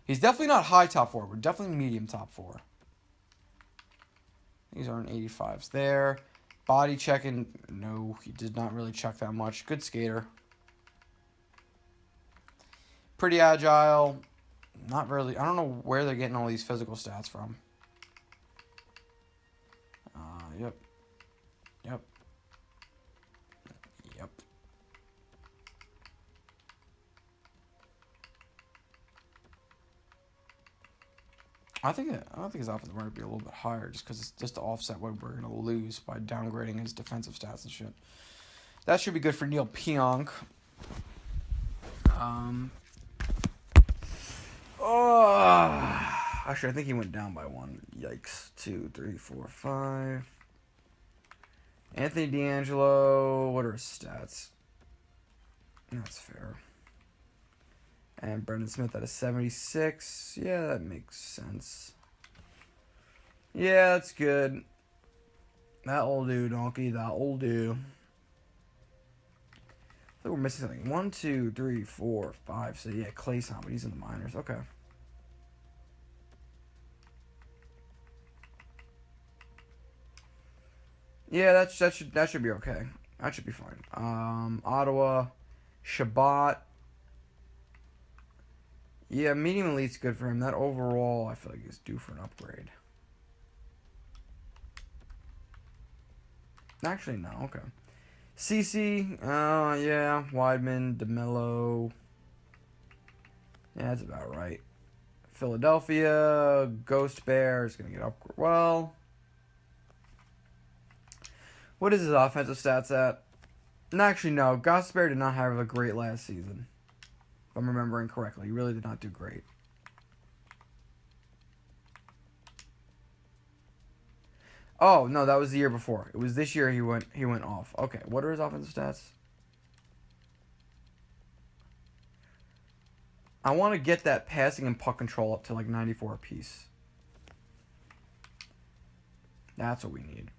He's definitely not high top 4, but definitely medium top 4. These aren't 85s there. Body checking. No, he did not really check that much. Good skater. Pretty agile. Not really. I don't know where they're getting all these physical stats from. Yep. Yep. Yep. I think his offensive might be a little bit higher just because it's just to offset what we're going to lose by downgrading his defensive stats and shit. That should be good for Neil Pionk. Actually, I think he went down by 1. Yikes. 2, 3, 4, 5. Anthony D'Angelo. What are his stats? That's fair. And Brendan Smith at a 76. Yeah, that makes sense. Yeah, that's good. That'll do, donkey. That'll do. I think we're missing something. 1, 2, 3, 4, 5. So, yeah, Clayson, but he's in the minors. Okay. Yeah, that should be okay. That should be fine. Ottawa, Shabbat. Yeah, medium elite's good for him. That overall, I feel like he's due for an upgrade. Actually, no. Okay. CC. Yeah. Weidman, DeMello. Yeah, that's about right. Philadelphia, Ghost Bear is gonna get upgrade. Well, what is his offensive stats at? No, actually, no. Ghost Bear did not have a great last season. If I'm remembering correctly, he really did not do great. Oh no, that was the year before. It was this year he went off. Okay, what are his offensive stats? I want to get that passing and puck control up to like 94 apiece. That's what we need.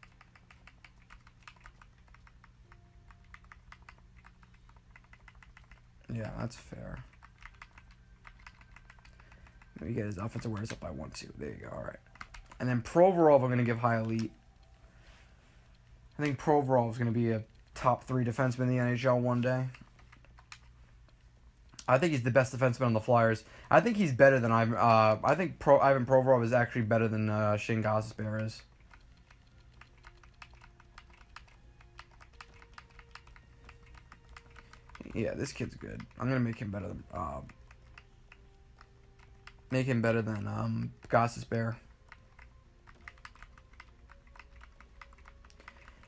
Yeah, that's fair. Let me get his offensive awareness up by 1, 2. There you go. All right. And then Provorov, I'm going to give high elite. I think Provorov is going to be a top 3 defenseman in the NHL one day. I think he's the best defenseman on the Flyers. I think he's better than Ivan. I think Ivan Provorov is actually better than Shane Gostisbehere is. Yeah, this kid's good. I'm gonna make him better than Gostisbehere.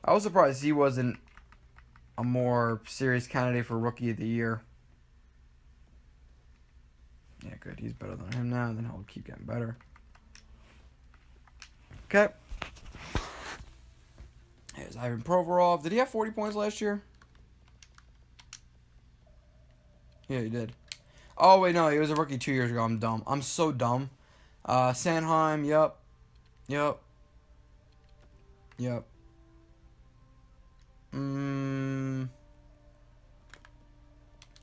I was surprised he wasn't a more serious candidate for Rookie of the Year. Yeah, good. He's better than him now, and then he'll keep getting better. Okay. Here's Ivan Provorov. Did he have 40 points last year? Yeah, he did. Oh, wait, no. He was a rookie 2 years ago. I'm dumb. I'm so dumb. Sanheim, yep. Yep. Yep.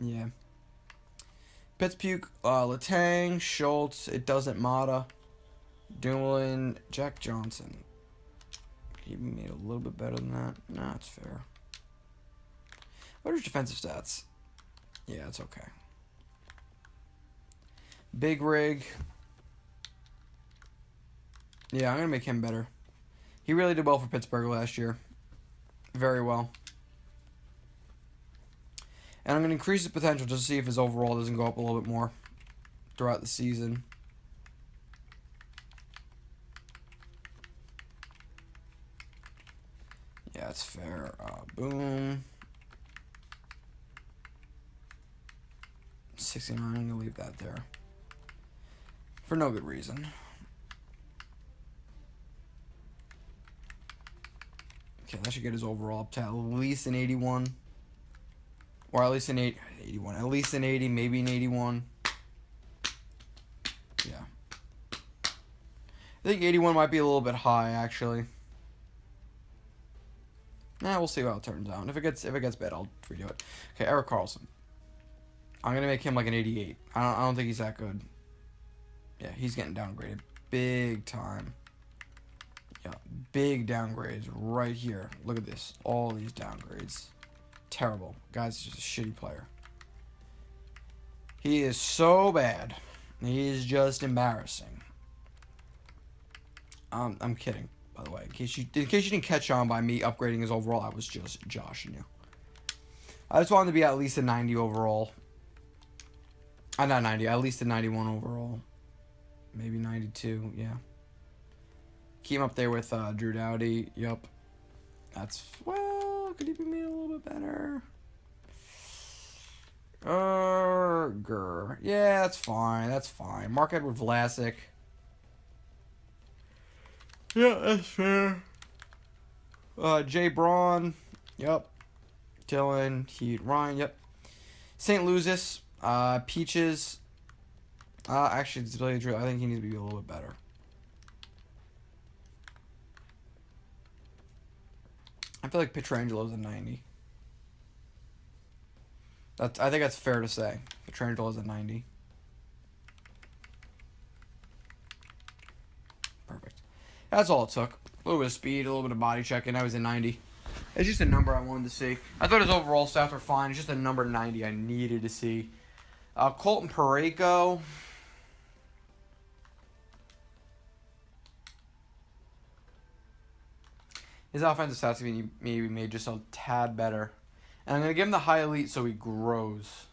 Yeah. Pittsburgh, Letang, Schultz, it doesn't matter. Dumoulin, Jack Johnson. He made a little bit better than that. Nah, it's fair. What are his defensive stats? Yeah, it's okay. Big Rig. Yeah, I'm going to make him better. He really did well for Pittsburgh last year. Very well. And I'm going to increase his potential just to see if his overall doesn't go up a little bit more throughout the season. Yeah, it's fair. Boom. 69, I'm going to leave that there. For no good reason. Okay, that should get his overall up to at least an 81. Or at least an 81. At least an 80, maybe an 81. Yeah. I think 81 might be a little bit high, actually. Nah, we'll see how it turns out. If it gets bad, I'll redo it. Okay, Erik Karlsson. I'm gonna make him like an 88. I don't think he's that good. Yeah, he's getting downgraded big time. Yeah, big downgrades right here. Look at this. All these downgrades. Terrible. Guy's just a shitty player. He is so bad. He is just embarrassing. I'm kidding, by the way. In case you didn't catch on by me upgrading his overall, I was just joshing you. I just wanted to be at least a 90 overall. Not 90, at least a 91 overall. Maybe 92, yeah. Keep him up there with Drew Doughty. Yup. That's, well, could he be made a little bit better? Yeah, that's fine. That's fine. Mark-Edward Vlasic. Yeah, that's fair. Jay Braun. Yep. Dylan. Heat. Ryan. Yep. St. Louis. Peaches. Actually, to tell you the truth, I think he needs to be a little bit better. I feel like Pietrangelo's a 90. I think that's fair to say. Pietrangelo's a 90. Perfect. That's all it took. A little bit of speed, a little bit of body checking. I was a 90. It's just a number I wanted to see. I thought his overall stats were fine. It's just a number 90 I needed to see. Colton Parayko. His offensive stats maybe made just a tad better. And I'm going to give him the high elite so he grows.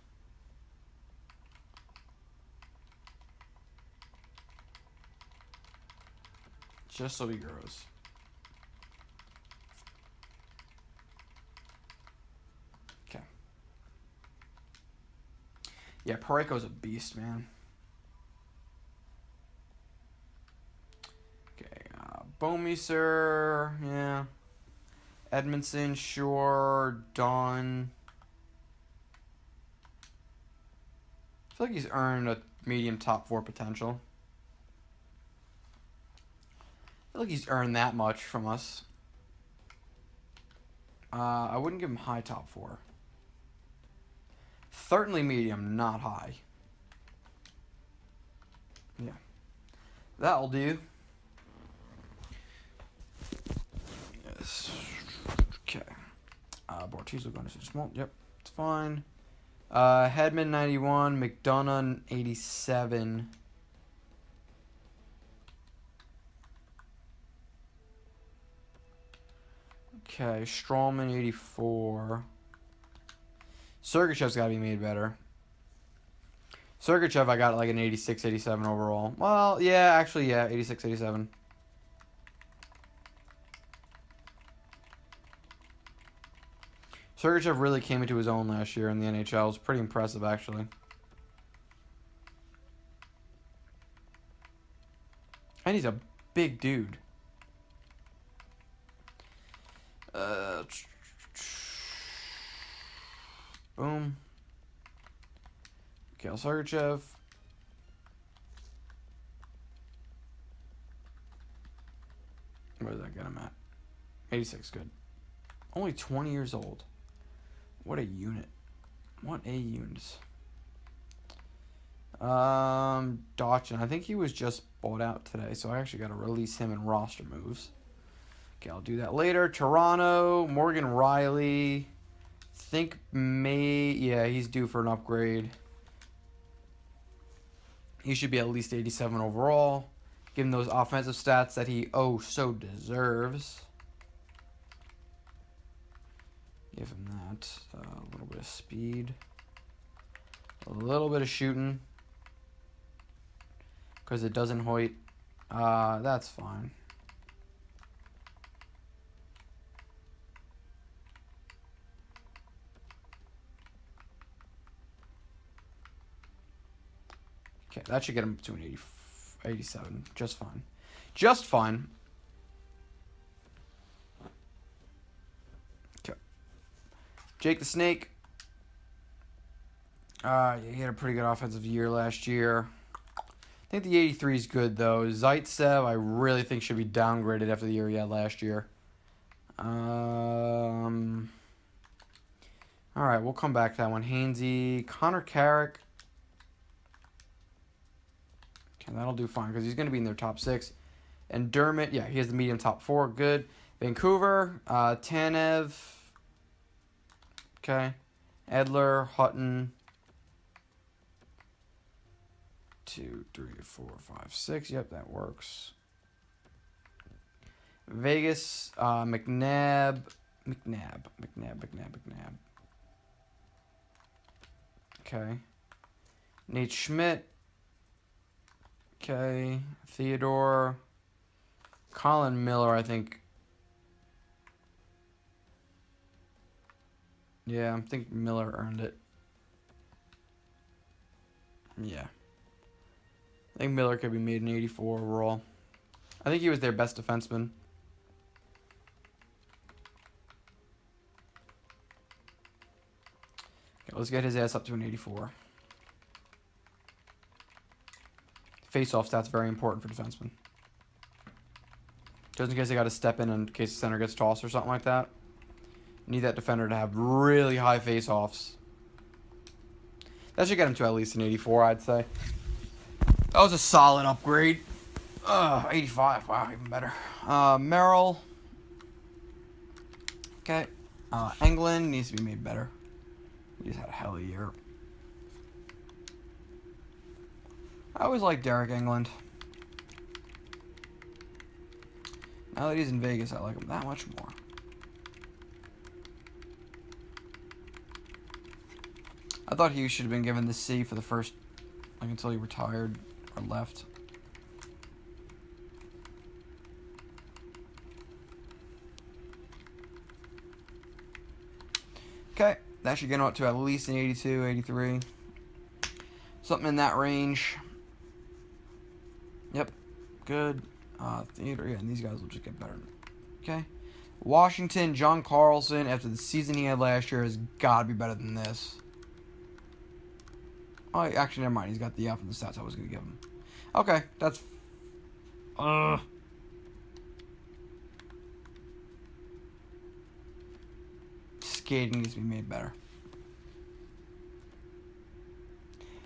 Just so he grows. Okay. Yeah, Parayko's a beast, man. Okay, Bomiser, yeah. Edmondson, sure. Dunn. I feel like he's earned a medium top 4 potential. I feel like he's earned that much from us. I wouldn't give him high top 4. Certainly medium, not high. Yeah. That'll do. Yes. Okay. Bortizzo going to small. Yep, it's fine. Hedman 91, McDonough 87. Okay, Strawman 84. Sergachev's got to be made better. Sergachev, I got like an 86, 87 overall. Well, yeah, actually, yeah, 86, 87. Sergachev really came into his own last year in the NHL. It was pretty impressive, actually. And he's a big dude. Boom. Kale Sergachev. Where did that get him at? 86, good. Only 20 years old. What a unit. What a unit. Dotchin. I think he was just bought out today, so I actually got to release him in roster moves. Okay, I'll do that later. Toronto, Morgan Riley. Think yeah, he's due for an upgrade. He should be at least 87 overall, given those offensive stats that he so deserves. Give him that. A little bit of speed. A little bit of shooting. Because it doesn't hoit. That's fine. Okay, that should get him to an 87. Just fine. Just fine. Okay. Jake the Snake. He had a pretty good offensive year last year. I think the 83 is good, though. Zaitsev, I really think should be downgraded after the year he had last year. All right, we'll come back to that one. Hainsey, Connor Carrick. Okay, that'll do fine because he's going to be in their top 6. And Dermott, yeah, he has the medium top 4. Good. Vancouver, Tanev. Okay. Edler, Hutton. 2, 3, 4, 5, 6. Yep, that works. Vegas, McNabb. Okay. Nate Schmidt. Okay. Theodore. Colin Miller, I think. Yeah, I think Miller earned it. Yeah. I think Miller could be made an 84 overall. I think he was their best defenseman. Okay, let's get his ass up to an 84. Face-off stats very important for defensemen. Just in case they got to step in case the center gets tossed or something like that. You need that defender to have really high face-offs. That should get him to at least an 84, I'd say. That was a solid upgrade. 85. Wow, even better. Merrill. Okay. England needs to be made better. He just had a hell of a year. I always like Derek England. Now that he's in Vegas, I like him that much more. I thought he should have been given the C for the first, like, until he retired or left. Okay, that should get him up to at least an 82, 83. Something in that range. Yep, good. Theater, yeah, and these guys will just get better. Okay. Washington, John Carlson, after the season he had last year, has got to be better than this. Oh, actually, never mind. He's got the F in the stats I was going to give him. Okay, that's... Skating needs to be made better.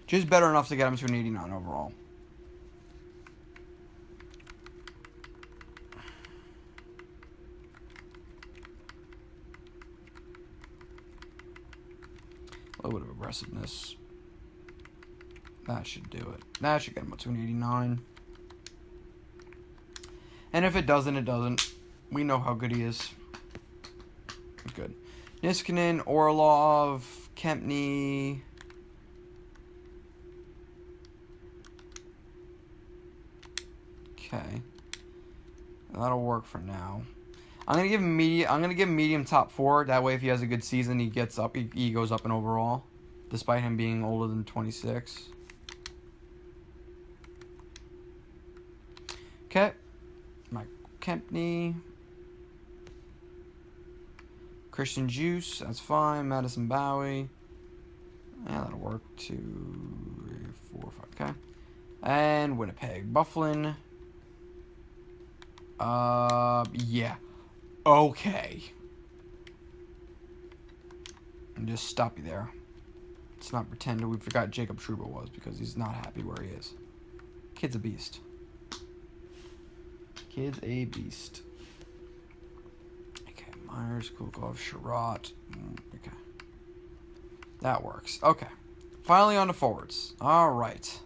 Just better enough to get him to an 89 overall. A little bit of aggressiveness. That should do it. That should get him up to an 89. And if it doesn't, it doesn't. We know how good he is. Good. Niskanen, Orlov, Kempney. Okay. That'll work for now. I'm gonna give him medium top 4. That way, if he has a good season, he gets up. He goes up in overall, despite him being older than 26. Okay, Mike Kempney, Christian Juice. That's fine. Madison Bowie. Yeah, that'll work. 2, 3, 4, 5. Okay, and Winnipeg Bufflin. Yeah. Okay. And just stop you there. Let's not pretend we forgot Jacob Trouba was, because he's not happy where he is. Kid's a beast. Kid's a beast. Okay, Myers, Kulkov, Sherratt. Okay. That works. Okay. Finally on the forwards. Alright.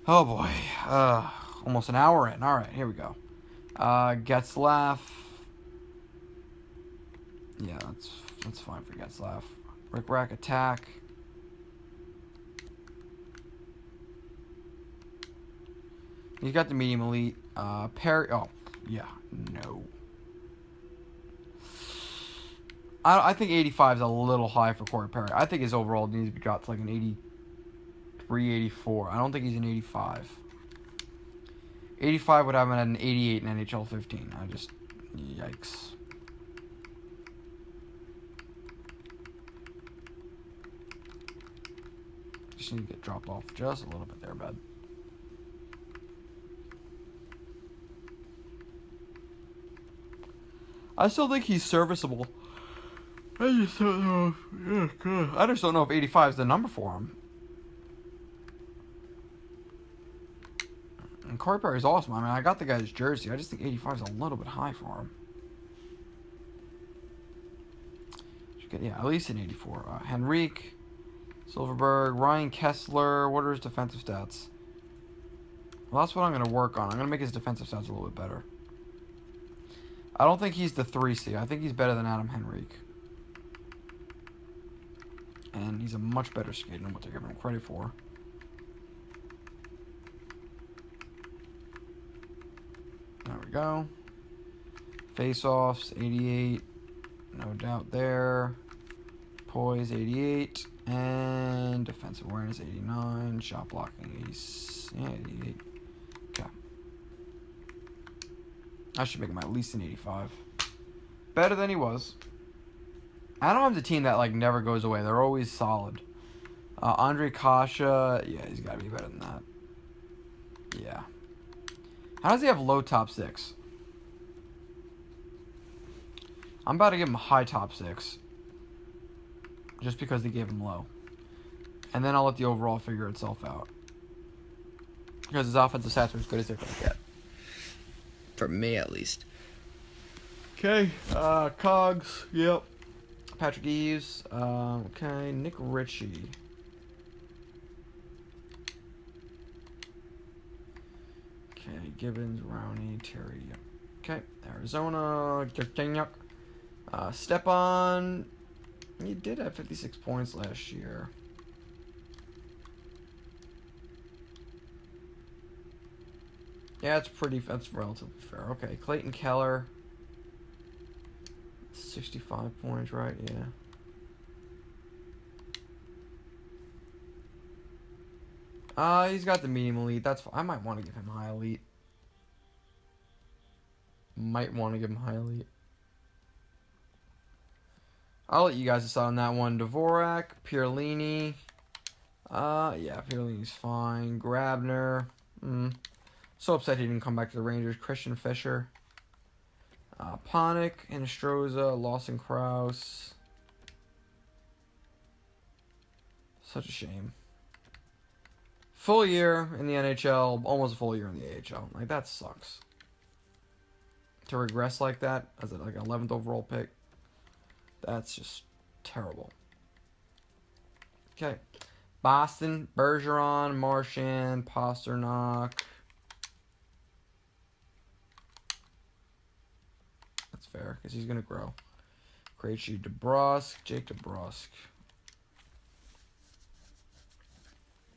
Oh boy. Almost an hour in. Alright, here we go. Getzlaff. Yeah, that's fine for Getzlaff. Rick Rack attack. He's got the medium elite. Perry. Oh, yeah. No. I think 85 is a little high for Corey Perry. I think his overall needs to be dropped to like an 83, 84. I don't think he's an 85. 85 would have him at an 88 in NHL 15. I just... Yikes. Just need to get dropped off just a little bit there, bud. I still think he's serviceable. I just don't know. Yeah, good. I just don't know if 85 is the number for him. And Corey Perry's awesome. I mean, I got the guy's jersey. I just think 85 is a little bit high for him. Should get, yeah, at least an 84. Henrique, Silverberg, Ryan Kessler. What are his defensive stats? Well, that's what I'm going to work on. I'm going to make his defensive stats a little bit better. I don't think he's the 3C. I think he's better than Adam Henrique. And he's a much better skater than what they're giving him credit for. There we go. Face-offs, 88. No doubt there. Poise, 88. And defensive awareness, 89. Shot blocking, 88. Okay. I should make him at least an 85. Better than he was. Anaheim's a team that, like, never goes away. They're always solid. Andre Kasha, yeah, he's got to be better than that. Yeah. How does he have low top 6? I'm about to give him high top 6. Just because they gave him low. And then I'll let the overall figure itself out. Because his offensive stats are as good as they're going to get. For me, at least. Okay, Cogs, yep. Patrick Eves, okay, Nick Ritchie. Okay, Gibbons, Rowney, Terry, yep. Okay, Arizona, Stepan, he did have 56 points last year. Yeah, that's relatively fair. Okay, Clayton Keller, 65 points, right? Yeah. He's got the medium elite. That's fine. I might want to give him high elite. Might want to give him high elite. I'll let you guys decide on that one. Dvorak, Pierlini. Yeah, Pierlini's fine. Grabner. So upset he didn't come back to the Rangers. Christian Fisher. Panik, Anostroza, Lawson Krause. Such a shame. Full year in the NHL, almost a full year in the AHL. Like, that sucks. To regress like that as like an 11th overall pick, that's just terrible. Okay. Boston, Bergeron, Marchand, Pasternak. That's fair, because he's going to grow. Krejci, DeBrusk, Jake DeBrusk.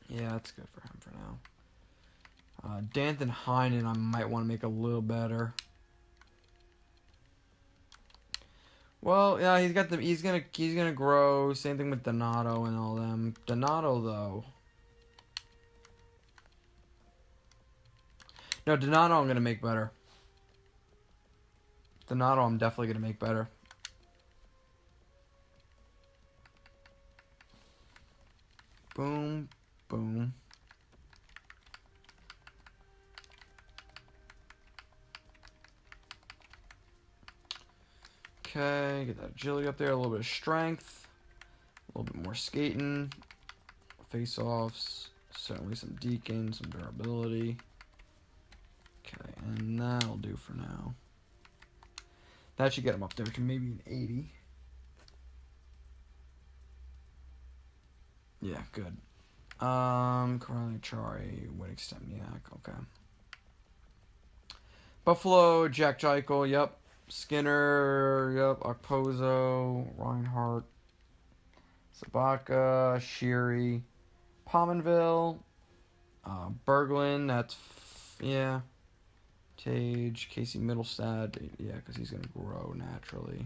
Yeah, that's good for him for now. Danton Heinen, I might want to make a little better. Well, yeah, he's gonna grow. Same thing with Donato and all them. Donato though. No, Donato I'm gonna make better. Donato I'm definitely gonna make better. Boom, boom. Okay, get that agility up there, a little bit of strength, a little bit more skating, face-offs, certainly some Deacon, some durability. Okay, and that'll do for now. That should get him up there to maybe an 80. Yeah, good. Corrali, Chari, Winnick, Stempniak, okay. Buffalo, Jack Eichel, yep. Skinner, yep. Okposo, Reinhardt, Sabatka, Sheary, Pominville, Berglund, yeah. Tage, Casey Middlestad, yeah, because he's going to grow naturally.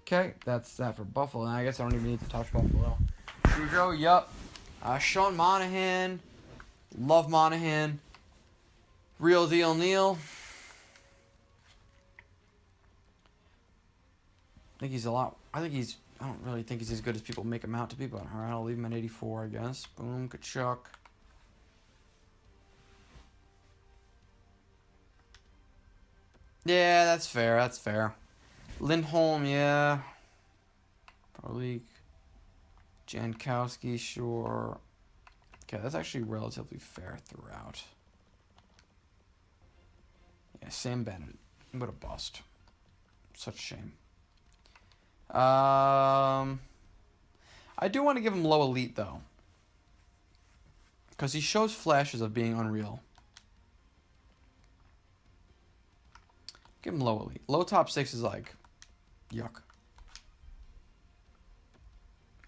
Okay, that's that for Buffalo. And I guess I don't even need to touch Buffalo. Cujo, yup. Sean Monahan, love Monahan. Real deal Neil. I don't really think he's as good as people make him out to be, but alright, I'll leave him at 84, I guess. Boom, Kachuk. Yeah, that's fair. Lindholm, yeah. Probably Jankowski, sure. Okay, that's actually relatively fair throughout. Yeah, Sam Bennett. What a bust. Such a shame. I do want to give him low elite, though. Because he shows flashes of being unreal. Give him low elite. Low top 6 is like, yuck.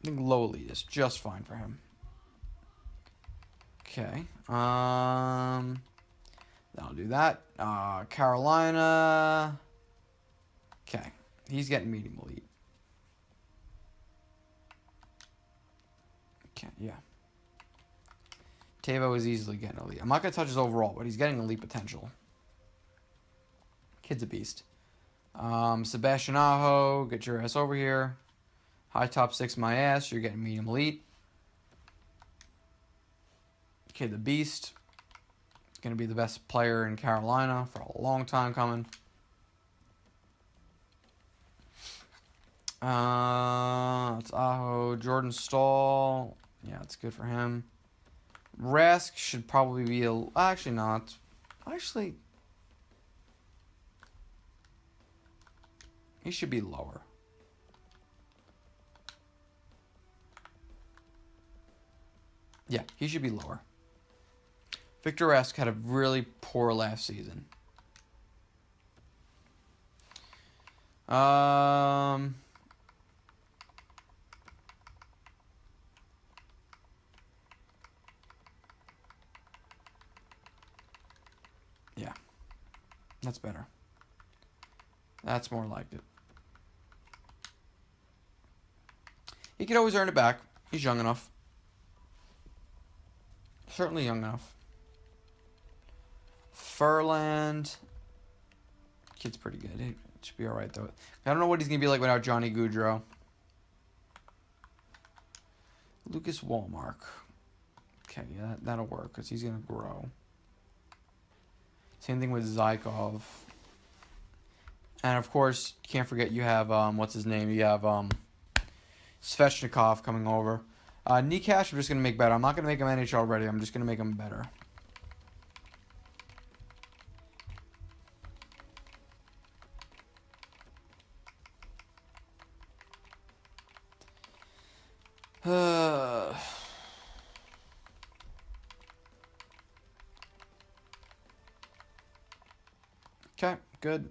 I think low elite is just fine for him. Okay. That'll do that. Carolina. Okay. He's getting medium elite. Okay, yeah. Tavo is easily getting elite. I'm not going to touch his overall, but he's getting elite potential. Kid's a beast. Sebastian Aho, get your ass over here. High top 6 my ass. You're getting medium elite. Okay, the beast. Going to be the best player in Carolina for a long time coming. It's Aho. Jordan Stahl. Yeah, it's good for him. Rask should probably be actually not. Actually, he should be lower. Yeah, he should be lower. Victor Rask had a really poor last season. Yeah. That's better. That's more like it. He could always earn it back. He's young enough. Certainly young enough. Furland. Kid's pretty good. He should be alright, though. I don't know what he's going to be like without Johnny Gaudreau. Lucas Wallmark. Okay, yeah, that'll work because he's going to grow. Same thing with Zykov. And, of course, you can't forget you have, what's his name? You have Svechnikov coming over. Nikash, I'm just going to make better. I'm not going to make him NHL ready. I'm just going to make him better. Okay, good.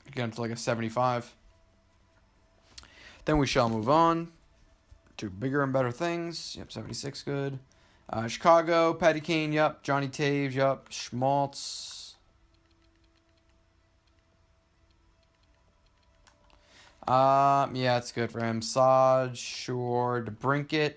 Again, it's like a 75. Then we shall move on to bigger and better things. Yep, 76, good. Chicago, Patty Kane, yep. Johnny Taves, yep. Schmaltz. Yeah, it's good for him. Saj, sure. DeBrincat.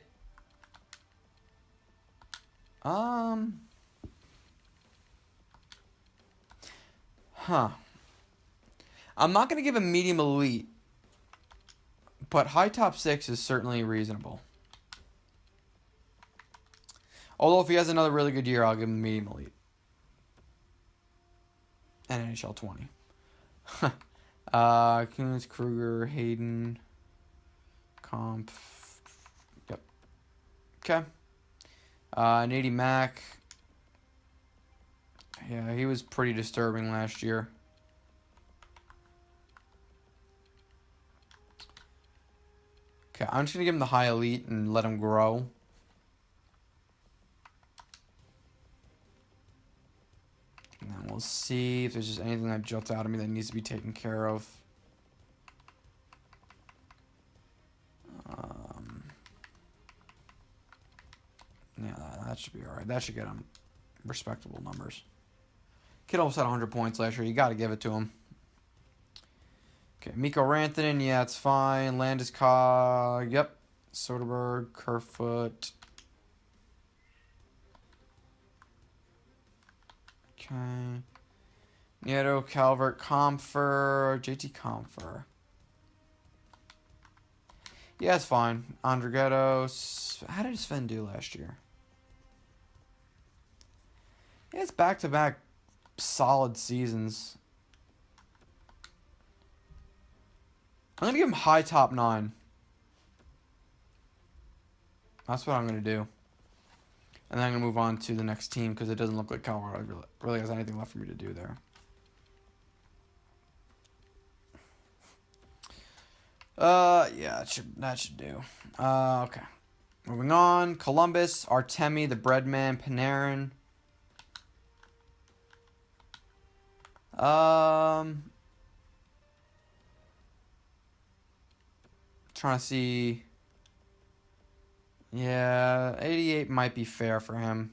I'm not going to give him medium elite, but high top 6 is certainly reasonable. Although if he has another really good year, I'll give him medium elite. And NHL 20. Kunis, Kruger, Hayden, Comp. Yep. Okay. Nady Mac. Yeah, he was pretty disturbing last year. Okay, I'm just going to give him the high elite and let him grow. And then we'll see if there's just anything that jumps out at me that needs to be taken care of. Yeah, that should be alright. That should get him respectable numbers. Kid almost had 100 points last year. You got to give it to him. Okay, Mikko Rantanen, yeah, it's fine. Landeskog, yep. Soderberg, Kerfoot. Okay. Nieto, Calvert, Comfer, JT Comfer. Yeah, it's fine. Andrighetto. How did Sven do last year? Yeah, it's back-to-back solid seasons. I'm going to give him high top 9. That's what I'm going to do. And then I'm going to move on to the next team because it doesn't look like Colorado really has anything left for me to do there. Yeah, that should do. Okay. Moving on. Columbus, Artemi, the Breadman, Panarin. Trying to see. Yeah, 88 might be fair for him.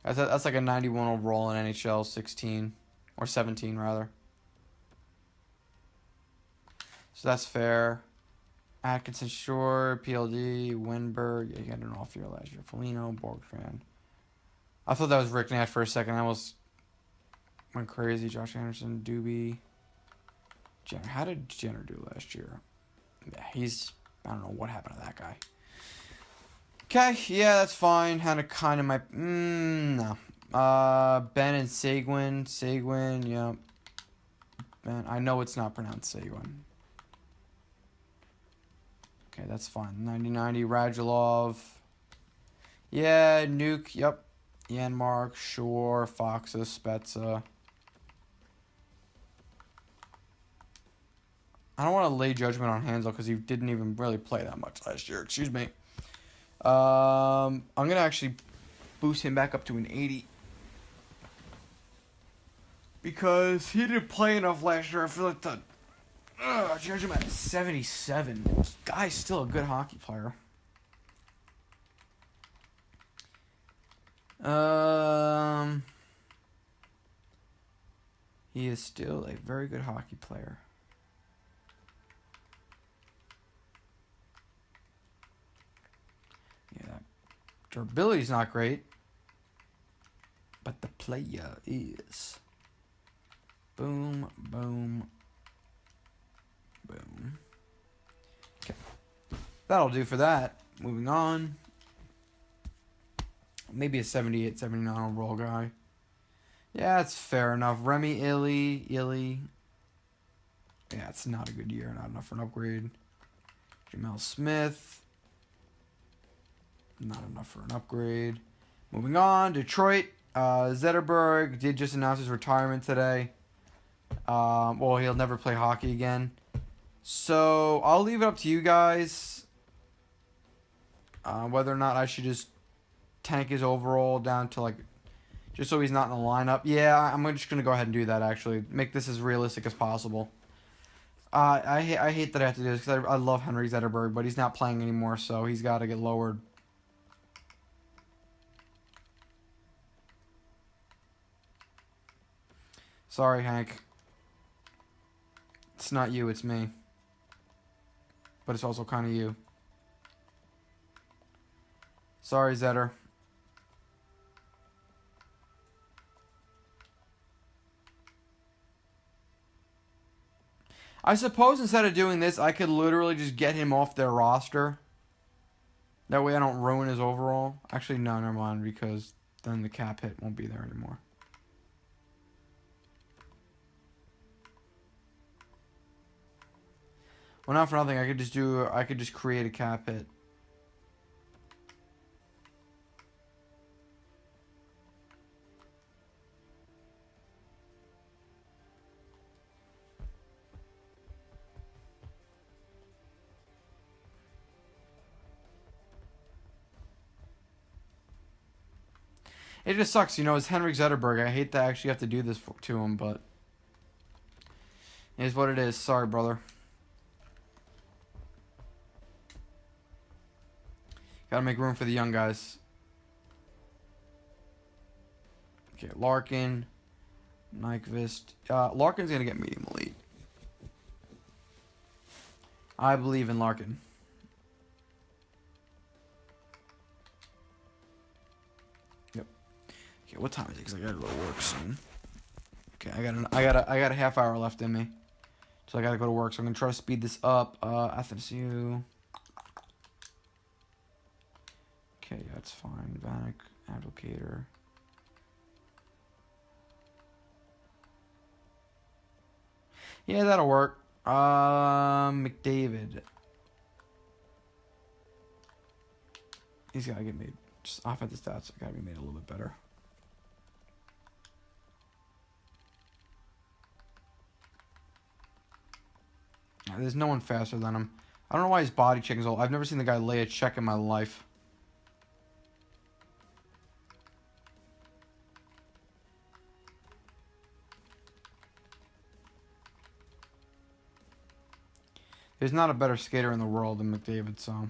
That's like a 91 overall in NHL 16 or 17 rather. So that's fair. Atkinson, sure. PLD, Winberg. Yeah, he had an off year last year. Foligno, Borgstrand. I thought that was Rick Nash for a second. I almost went crazy. Josh Anderson, Doobie. Jenner. How did Jenner do last year? Yeah, I don't know what happened to that guy. Okay, yeah, that's fine. Had a kind of my... no. Ben and Seguin. Seguin, yeah. Ben, I know it's not pronounced Seguin. Okay, that's fine. 90-90, Radulov. Yeah, Nuke, yep. Yanmark, Shore, Foxa, Spezza. I don't want to lay judgment on Hansel because he didn't even really play that much last year. Excuse me. I'm going to actually boost him back up to an 80. Because he didn't play enough last year. I feel like the judge him at 77. This guy's still a good hockey player. He is still a very good hockey player. Yeah, durability's not great, but the player is. Boom, boom, boom. Okay, that'll do for that. Moving on. Maybe a 78, 79 overall guy. Yeah, that's fair enough. Remy Illy. Yeah, it's not a good year. Not enough for an upgrade. Jamel Smith. Not enough for an upgrade. Moving on. Detroit. Zetterberg did just announce his retirement today. Well, he'll never play hockey again. So, I'll leave it up to you guys. Whether or not I should just tank his overall down to like... Just so he's not in the lineup. Yeah, I'm just going to go ahead and do that, actually. Make this as realistic as possible. I hate that I have to do this because I love Henry Zetterberg, but he's not playing anymore, so he's got to get lowered. Sorry, Hank. It's not you, it's me. But it's also kind of you. Sorry, Zetter. I suppose instead of doing this, I could literally just get him off their roster. That way I don't ruin his overall. Actually, no, never mind, because then the cap hit won't be there anymore. Well, not for nothing, I could just create a cap hit. It just sucks, you know, it's Henrik Zetterberg. I hate to actually have to do this to him, but it is what it is. Sorry, brother. Gotta make room for the young guys. Okay, Larkin, Nyquist. Larkin's gonna get medium elite. I believe in Larkin. Yep. Okay, what time is it? Because I gotta go to work soon. Okay, I got a half hour left in me, so I gotta go to work. So I'm gonna try to speed this up. FSU. Okay, that's fine. Vanek, Advocator. Yeah, that'll work. McDavid. He's gotta get made. Just offensive stats gotta be made a little bit better. There's no one faster than him. I don't know why his body check is all. I've never seen the guy lay a check in my life. There's not a better skater in the world than McDavid, so.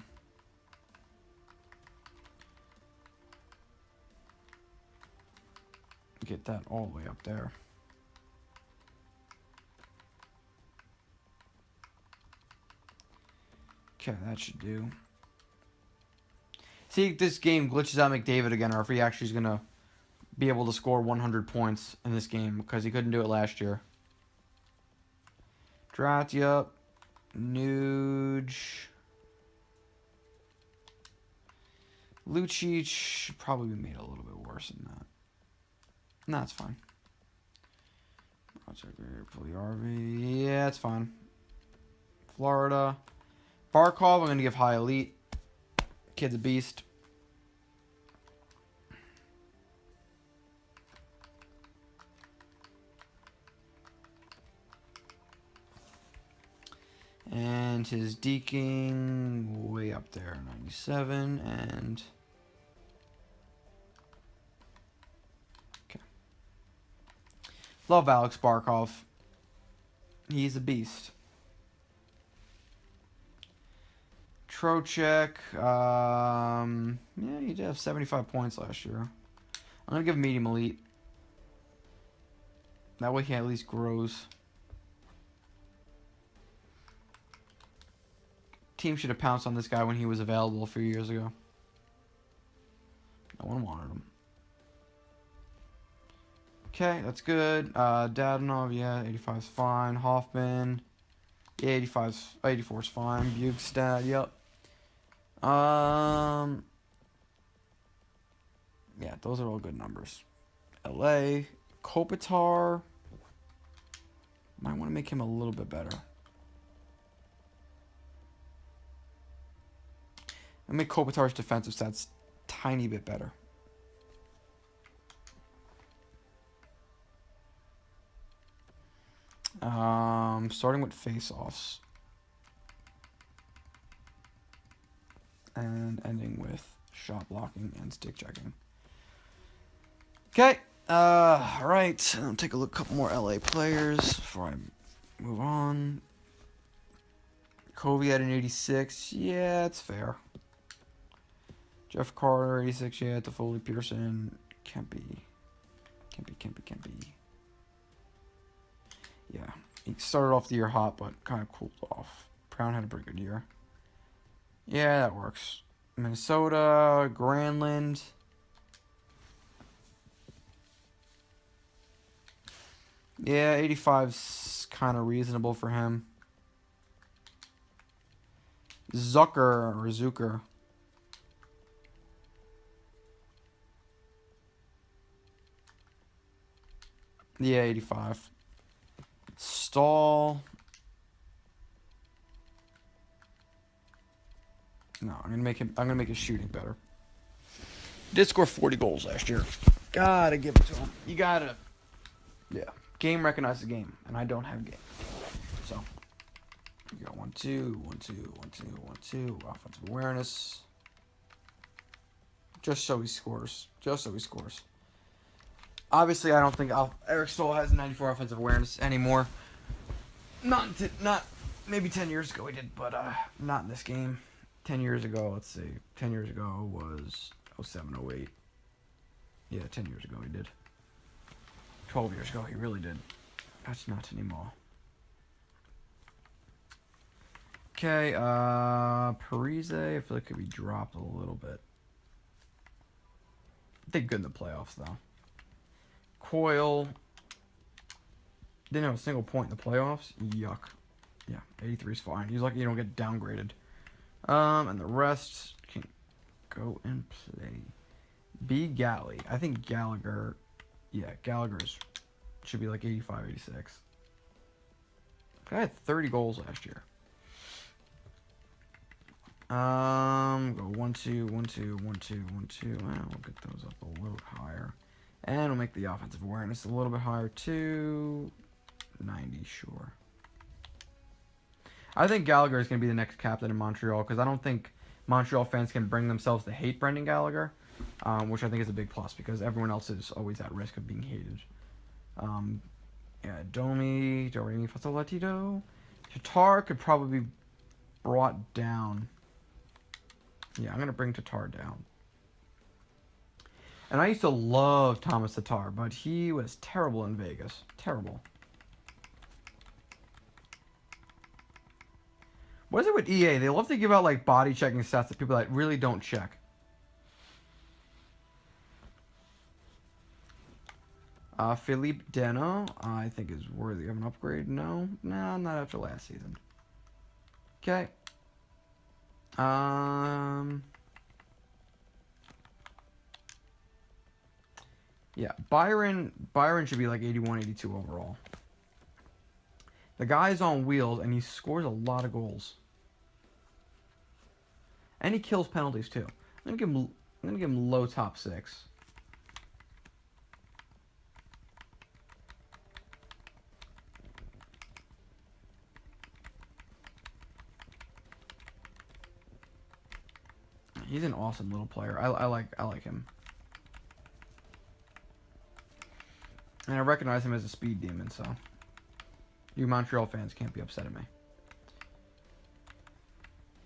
Get that all the way up there. Okay, that should do. See if this game glitches out McDavid again, or if he actually is going to be able to score 100 points in this game, because he couldn't do it last year. Dratya. Nuge. Lucic should probably be made a little bit worse than that. No, that's fine. Yeah, it's fine. Florida. Barkov, I'm going to give high elite. Kid's a beast. And his deking way up there, 97. And okay. Love Alex Barkov. He's a beast. Trocheck, yeah, he did have 75 points last year. I'm going to give him medium elite. That way he at least grows. Team should have pounced on this guy when he was available a few years ago. No one wanted him. Okay, that's good. Dadonov, yeah, 85 is fine. Hoffman, yeah, 84 is fine. Bugstad, yep. Yeah, those are all good numbers. LA, Kopitar. Might want to make him a little bit better. I'll make Kopitar's defensive stats tiny bit better. Starting with face-offs. And ending with shot blocking and stick checking. Okay. Alright. I'll take a look at a couple more LA players before I move on. Covey at an 86. Yeah, it's fair. Jeff Carter, 86. Yeah, Toffoli, Pearson. Kempe. Yeah. He started off the year hot, but kind of cooled off. Brown had a pretty good year. Yeah, that works. Minnesota, Granlund. Yeah, 85's kind of reasonable for him. Zucker. Yeah, 85. Stahl. No, I'm gonna make his shooting better. Did score 40 goals last year. Gotta give it to him. You gotta. Yeah. Game recognizes the game, and I don't have game. So we got 1, 2, 1, 2, 1, 2, 1, 2. Offensive awareness. Just so he scores. Obviously, I don't think Eric Stahl has 94 offensive awareness anymore. Not maybe 10 years ago he did, but not in this game. 10 years ago, let's see. 10 years ago was 07, 08. Yeah, 10 years ago he did. 12 years ago he really did. That's not anymore. Okay, Parise, I feel like could be dropped a little bit. I think good in the playoffs, though. Coyle didn't have a single point in the playoffs. Yuck. Yeah, 83 is fine. He's lucky you don't get downgraded. And the rest can go and play. B. Galley. I think Gallagher. Yeah, Gallagher's should be like 85, 86. Guy had 30 goals last year. Go 1, 2, 1, 2, 1, 2, 1, 2. We'll get those up a little higher. And we'll make the offensive awareness a little bit higher too. 90, sure. I think Gallagher is going to be the next captain in Montreal because I don't think Montreal fans can bring themselves to hate Brendan Gallagher, which I think is a big plus because everyone else is always at risk of being hated. Yeah, Domi, Doremi, Fasoletido. Tatar could probably be brought down. Yeah, I'm going to bring Tatar down. And I used to love Thomas Tatar, but he was terrible in Vegas. Terrible. What is it with EA? They love to give out like body checking stats to people that really don't check. Philippe Deno, I think is worthy of an upgrade. No, not after last season. Okay. Yeah, Byron should be like 81, 82 overall. The guy's on wheels and he scores a lot of goals. And he kills penalties too. I'm gonna give him low top 6. He's an awesome little player. I like him. And I recognize him as a speed demon, so you Montreal fans can't be upset at me.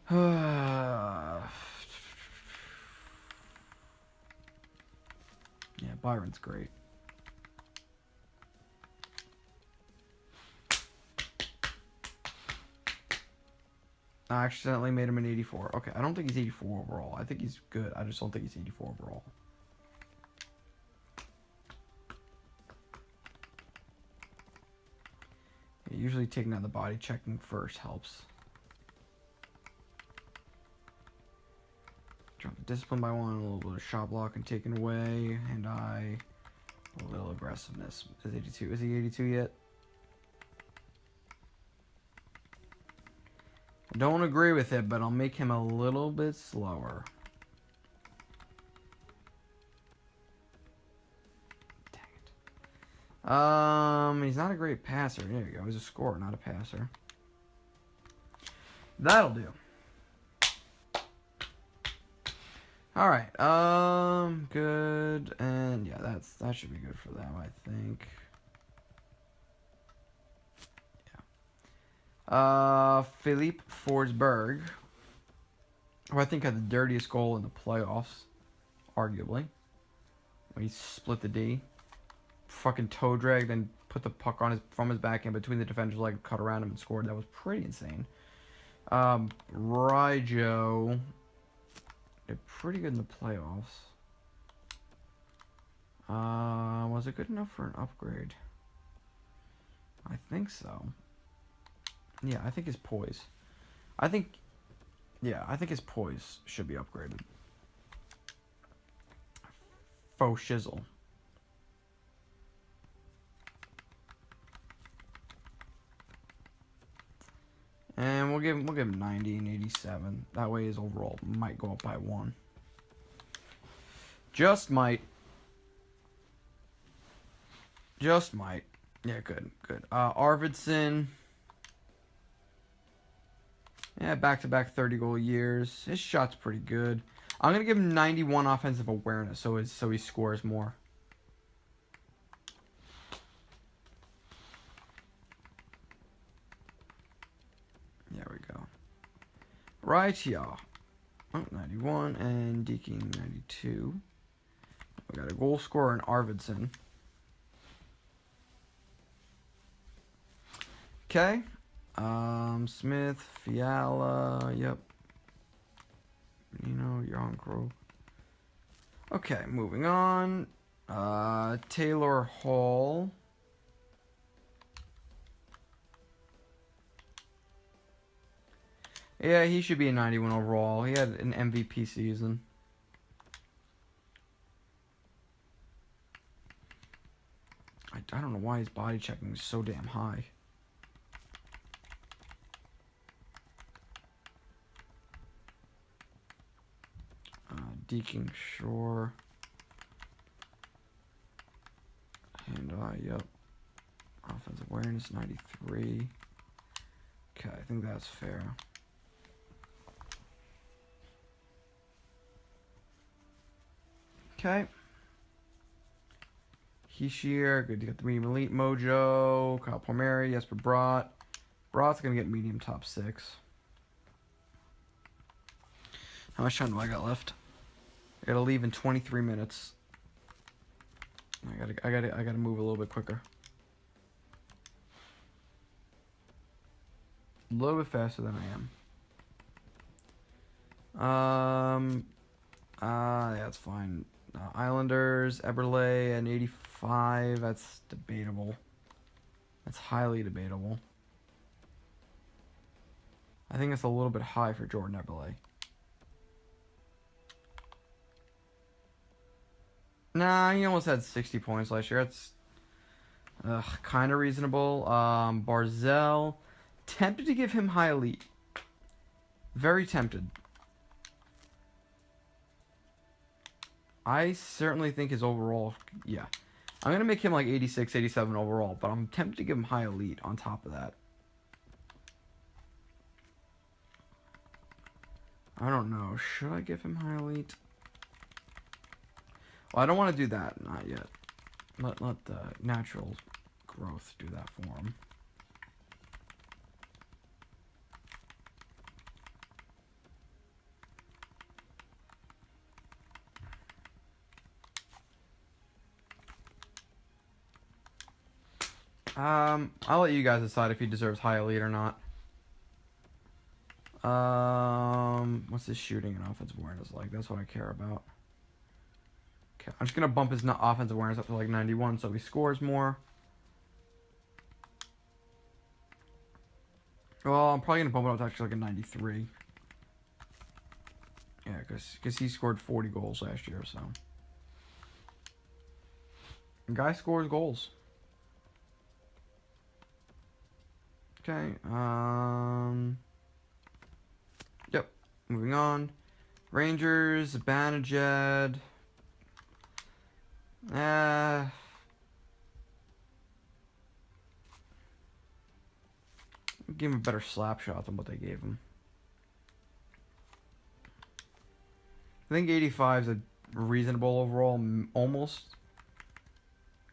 Yeah, Byron's great. I accidentally made him an 84. Okay, I don't think he's 84 overall. I think he's good. I just don't think he's 84 overall. Yeah, usually taking out the body checking first helps. Drop the discipline by one, a little bit of shot block and taken away, and a little aggressiveness. Is 82? Is he 82 yet? I don't agree with it, but I'll make him a little bit slower. Dang it. He's not a great passer. There you go. He's a scorer, not a passer. That'll do. All right. Good. And yeah, that should be good for them, I think. Philippe Forsberg, who I think had the dirtiest goal in the playoffs, arguably. When he split the D. Fucking toe dragged and put the puck on from his backhand between the defender's leg, cut around him and scored. That was pretty insane. Ryjo did pretty good in the playoffs. Was it good enough for an upgrade? I think so. Yeah, I think his poise. I think his poise should be upgraded. Faux shizzle. And we'll give him 90 and 87. That way his overall might go up by 1. Just might. Just might. Yeah, good. Arvidsson. Yeah, back-to-back 30-goal years. His shot's pretty good. I'm going to give him 91 offensive awareness so he scores more. There we go. Right, yeah. Oh, 91 and Deaking 92. We got a goal scorer in Arvidsson. Okay. Smith, Fiala, yep. Yonkro. Okay, moving on. Taylor Hall. Yeah, he should be a 91 overall. He had an MVP season. I don't know why his body checking is so damn high. Deaking, sure. And, yep. Offensive awareness, 93. Okay, I think that's fair. Okay. Heishier, good to get the medium elite mojo. Kyle Palmieri, Jesper Bratt. Bratt's going to get medium top 6. How much time do I got left? I gotta leave in 23 minutes. I gotta move a little bit quicker. A little bit faster than I am. Yeah, that's fine. Islanders, Eberle, and 85. That's debatable. That's highly debatable. I think it's a little bit high for Jordan Eberle. Nah, he almost had 60 points last year. That's kind of reasonable. Barzell. Tempted to give him high elite. Very tempted. I certainly think his overall, yeah. I'm going to make him like 86, 87 overall, but I'm tempted to give him high elite on top of that. I don't know. Should I give him high elite? Well, I don't want to do that. Not yet. Let the natural growth do that for him. I'll let you guys decide if he deserves high elite or not. What's his shooting and offensive awareness like? That's what I care about. Okay, I'm just gonna bump his offensive awareness up to like 91 so he scores more. Well, I'm probably gonna bump it up to actually like a 93. Yeah, because he scored 40 goals last year, so. The guy scores goals. Okay, yep, moving on. Rangers, Zibanejad. Give him a better slap shot than what they gave him. I think 85 is a reasonable overall. Almost.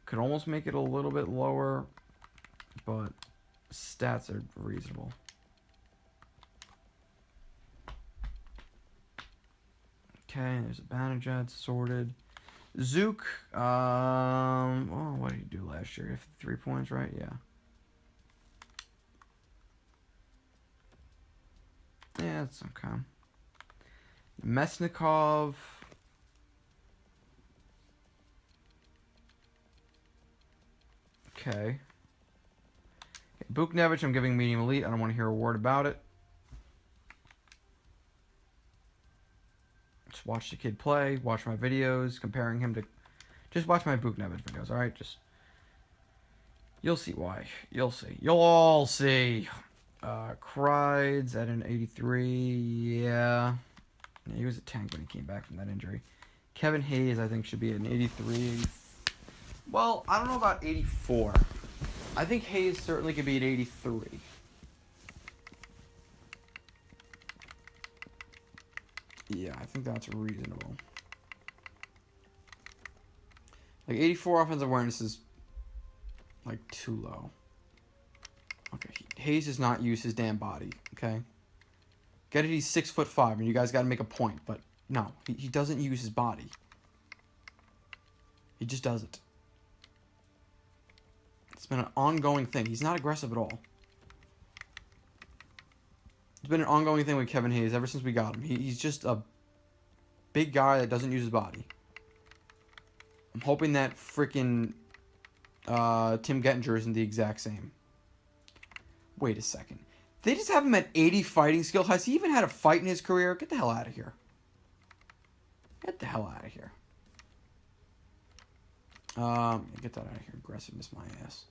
Could almost make it a little bit lower, but stats are reasonable. Okay, there's a Zibanejad sorted. Zook, well, what did he do last year? 3 points, right? Yeah. Yeah, it's okay. Mesnikov. Okay. Buchnevich, I'm giving medium elite. I don't want to hear a word about it. Just watch the kid play. Watch my videos comparing him to... Just watch my Buchnevich videos, alright? Just... You'll see why. You'll see. You'll all see. Crides at an 83. Yeah. He was a tank when he came back from that injury. Kevin Hayes, I think, should be an 83. Well, I don't know about 84. I think Hayes certainly could be an 83. Yeah, I think that's reasonable. Like, 84 offensive awareness is, like, too low. Okay, Hayes does not use his damn body, okay? Get it, he's 6'5", and you guys gotta make a point, but no, he doesn't use his body. He just doesn't. It's been an ongoing thing. He's not aggressive at all. It's been an ongoing thing with Kevin Hayes ever since we got him. He's just a big guy that doesn't use his body. I'm hoping that freaking Tim Gettinger isn't the exact same. Wait a second. They just have him at 80 fighting skill. Has he even had a fight in his career? Get the hell out of here. Get the hell out of here. Get that out of here. Aggressiveness, my ass.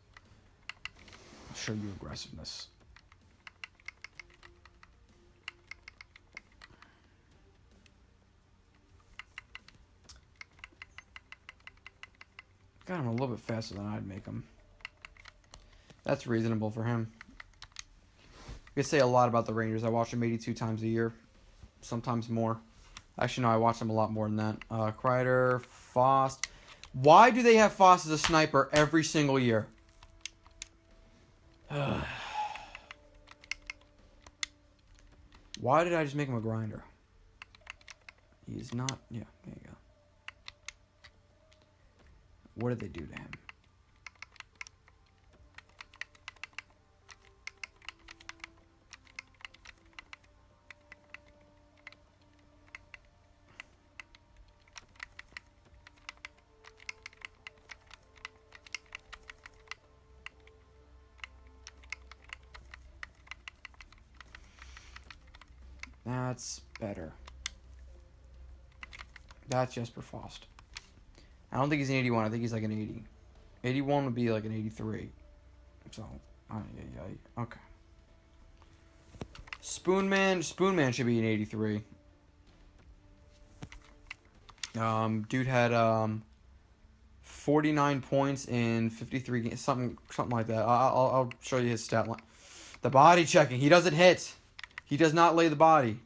I'll show you aggressiveness. Got him a little bit faster than I'd make him. That's reasonable for him. I could say a lot about the Rangers. I watch them 82 times a year. Sometimes more. Actually, no, I watch them a lot more than that. Kreider, Fost. Why do they have Fost as a sniper every single year? Why did I just make him a grinder? He's not... Yeah, there you go. What did they do to him? That's better. That's Jesper Fost. I don't think he's an 81. I think he's like an 80. 81 would be like an 83. So, okay. Spoonman should be an 83. Dude had 49 points in 53 games, something like that. I'll show you his stat line. The body checking. He doesn't hit. He does not lay the body.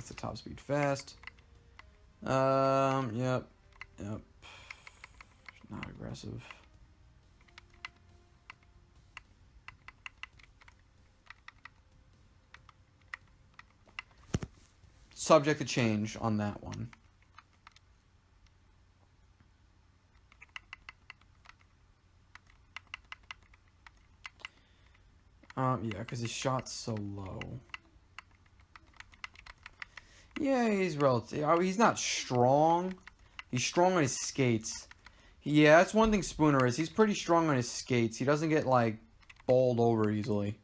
It's a top speed fast. Yep. Not aggressive. Subject to change on that one. Yeah, because his shot's so low. Yeah, he's relative. He's not strong. He's strong on his skates. Yeah, that's one thing Spooner is. He's pretty strong on his skates. He doesn't get, like, bowled over easily.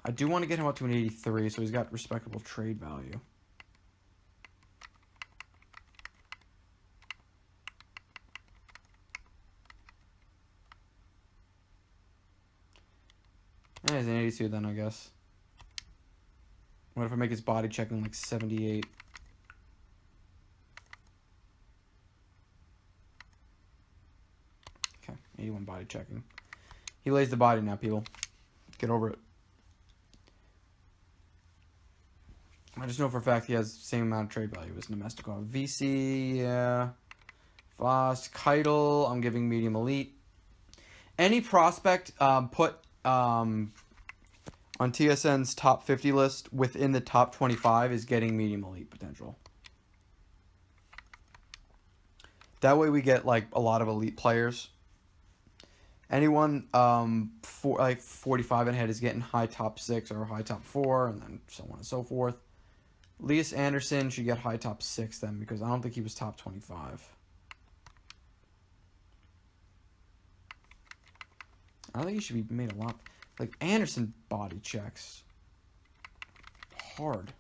I do want to get him up to an 83, so he's got respectable trade value. Yeah, he's an 82 then, I guess. What if I make his body checking like 78? Okay, 81 body checking. He lays the body now, people. Get over it. I just know for a fact he has the same amount of trade value as Nemestikov. VC, yeah. Voss, Keitel, I'm giving medium elite. Any prospect put on TSN's top 50 list within the top 25 is getting medium elite potential. That way we get like a lot of elite players. Anyone like 45 and ahead is getting high top 6 or high top 4, and then so on and so forth. Elias Anderson should get high top 6 then, because I don't think he was top 25. I think he should be made a lot. Like, Anderson body checks. Hard.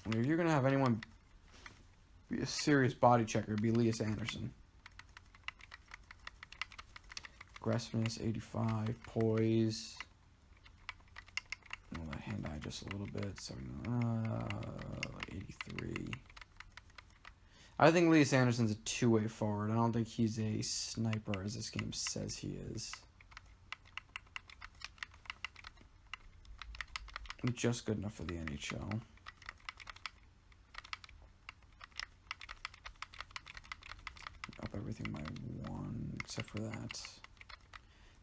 If you're going to have anyone be a serious body checker, it'd be Elias Anderson. Aggressiveness, 85. Poise. That hand eye just a little bit. So, 83. I think Elias Anderson's a two-way forward. I don't think he's a sniper, as this game says he is. Just good enough for the NHL. Up everything by 1, except for that.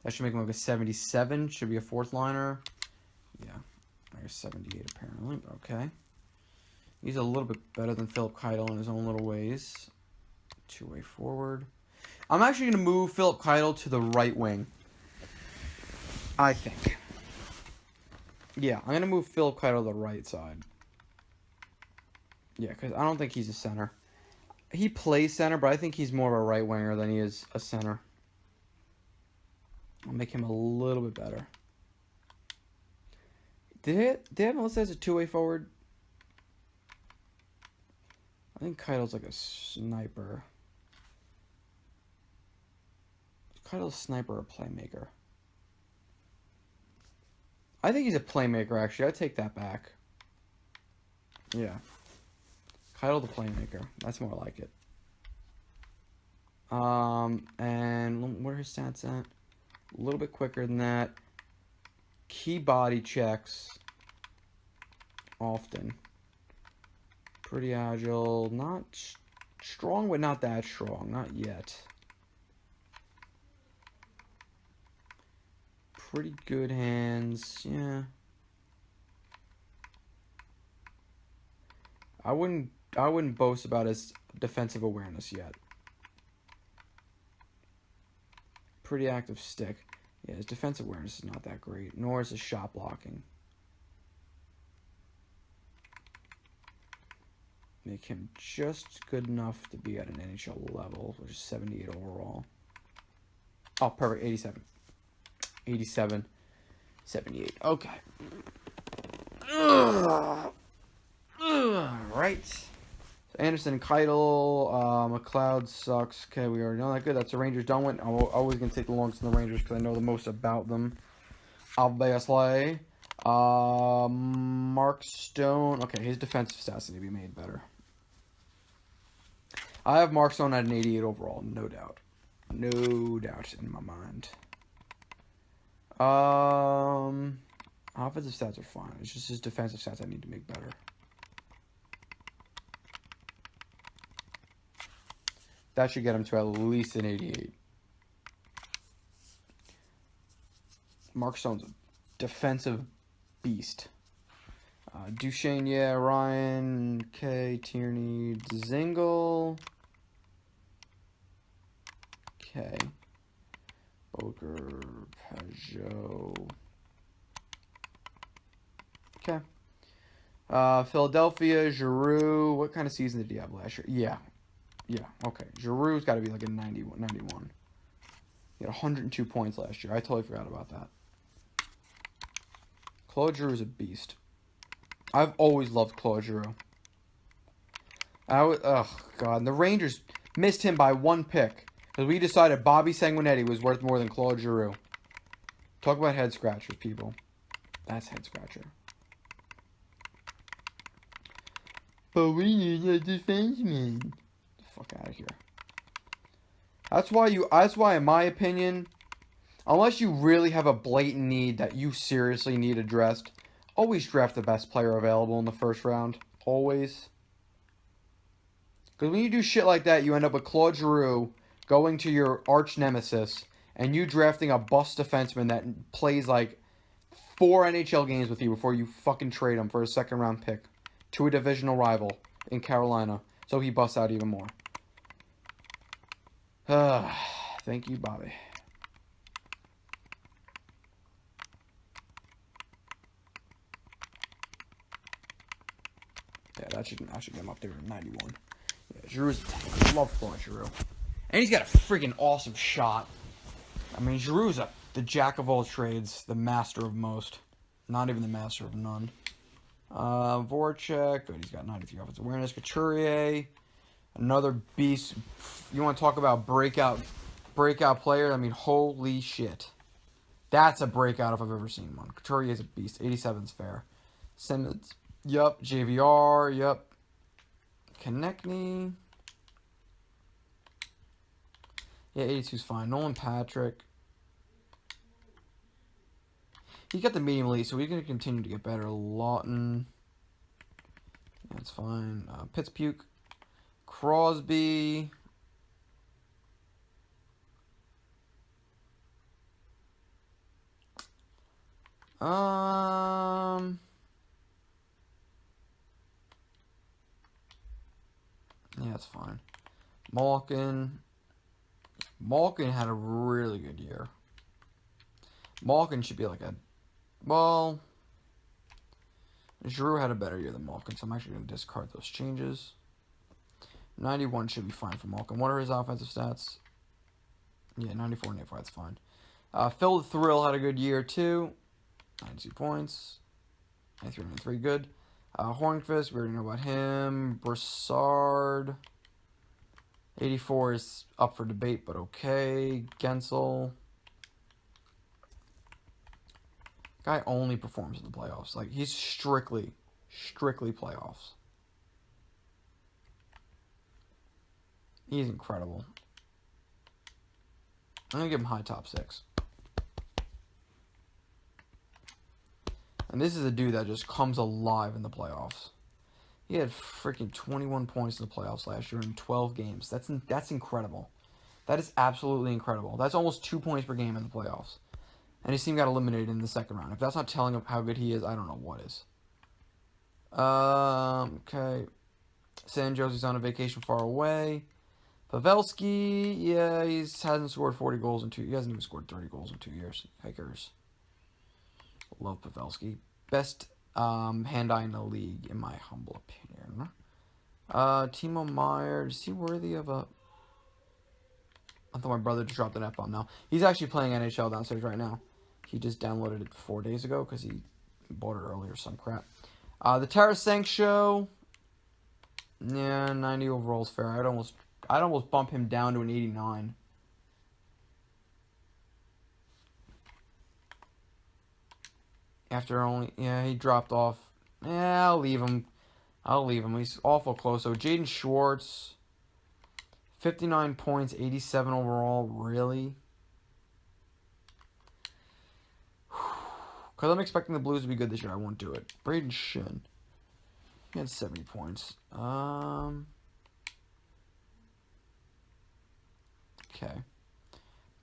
That should make him like a 77. Should be a fourth liner. Yeah, like a 78 apparently, but okay. He's a little bit better than Philip Keitel in his own little ways. Two-way forward. I'm actually going to move Philip Keitel to the right wing. I think. Yeah, I'm going to move Philip Keitel to the right side. Yeah, because I don't think he's a center. He plays center, but I think he's more of a right winger than he is a center. I'll make him a little bit better. Did they have him listed as a two-way forward? I think Keitel's like a sniper. Is Keitel a sniper or a playmaker? I think he's a playmaker, actually. I take that back. Yeah. Keitel the playmaker. That's more like it. And what are his stats at? A little bit quicker than that. Key body checks. Often. Pretty agile. Not strong, but not that strong. Not yet. Pretty good hands. Yeah. I wouldn't boast about his defensive awareness yet. Pretty active stick. Yeah, his defensive awareness is not that great, nor is his shot blocking. Make him just good enough to be at an NHL level, which is 78 overall. Oh, perfect. 87. 87. 78. Okay. Right. So Anderson and Keitel. McLeod sucks. Okay, we already know that. Good. That's the Rangers done with. I'm always going to take the longest in the Rangers because I know the most about them. Obviously. Mark Stone. Okay, his defensive stats need to be made better. I have Mark Stone at an 88 overall, no doubt. No doubt in my mind. Offensive stats are fine. It's just his defensive stats I need to make better. That should get him to at least an 88. Mark Stone's a defensive beast. Duchesne, yeah. Ryan, K, Tierney, Zingle. Okay. Boker, Peugeot. Okay. Philadelphia, Giroux. What kind of season did he have last year? Yeah, okay. Giroux's got to be like a 91. He had 102 points last year. I totally forgot about that. Claude Giroux's a beast. I've always loved Claude Giroux. Oh, God. And the Rangers missed him by 1 pick. Because we decided Bobby Sanguinetti was worth more than Claude Giroux. Talk about head scratchers, people. That's head scratcher. But we need a defenseman. Get the fuck out of here. That's why, in my opinion, unless you really have a blatant need that you seriously need addressed, always draft the best player available in the first round. Always. Because when you do shit like that, you end up with Claude Giroux going to your arch nemesis and you drafting a bust defenseman that plays like 4 NHL games with you before you fucking trade him for a second round pick to a divisional rival in Carolina, so he busts out even more. Thank you, Bobby. Yeah, that should get him up there to 91. Yeah, Giroux's a tank. I love Claude Giroux. And he's got a freaking awesome shot. I mean, Giroux's the jack of all trades, the master of most. Not even the master of none. Voracek, good, he's got 93 offensive awareness. Couturier, another beast. You want to talk about breakout player? I mean, holy shit. That's a breakout if I've ever seen one. Couturier is a beast. 87's fair. Simmons, yup. JVR, yup. Konechny. Yeah, 82's fine. Nolan Patrick. He got the medium elite, so he's going to continue to get better. Lawton. That's fine. Pittspuke. Crosby. Yeah, that's fine. Malkin. Malkin had a really good year. Malkin should be like a... Well... Giroux had a better year than Malkin, so I'm actually going to discard those changes. 91 should be fine for Malkin. What are his offensive stats? Yeah, 94 and 85, that's fine. Phil the Thrill had a good year, too. 92 points. 93 and 3, good. Hornqvist, we already know about him. Brassard. 84 is up for debate, but okay. Gensel. Guy only performs in the playoffs. Like, he's strictly playoffs. He's incredible. I'm going to give him high top 6. And this is a dude that just comes alive in the playoffs. He had freaking 21 points in the playoffs last year in 12 games. That's incredible. That is absolutely incredible. That's almost 2 points per game in the playoffs. And his team got eliminated in the second round. If that's not telling him how good he is, I don't know what is. Okay. San Jose's on a vacation far away. Pavelski, yeah, he hasn't scored 40 goals in 2 years. He hasn't even scored 30 goals in 2 years. Hikers. Love Pavelski. Best hand-eye in the league, in my humble opinion. Timo Meyer, is he worthy of a... I thought my brother just dropped an F-bomb now. He's actually playing NHL downstairs right now. He just downloaded it 4 days ago because he bought it earlier, some crap. The Tarasenko show. Yeah, 90 overall is fair. I'd almost bump him down to an 89. After only, yeah, he dropped off. Yeah, I'll leave him. He's awful close. So Jaden Schwartz. 59 points, 87 overall. Really? Because I'm expecting the Blues to be good this year. I won't do it. Braden Shin. He had 70 points. Okay.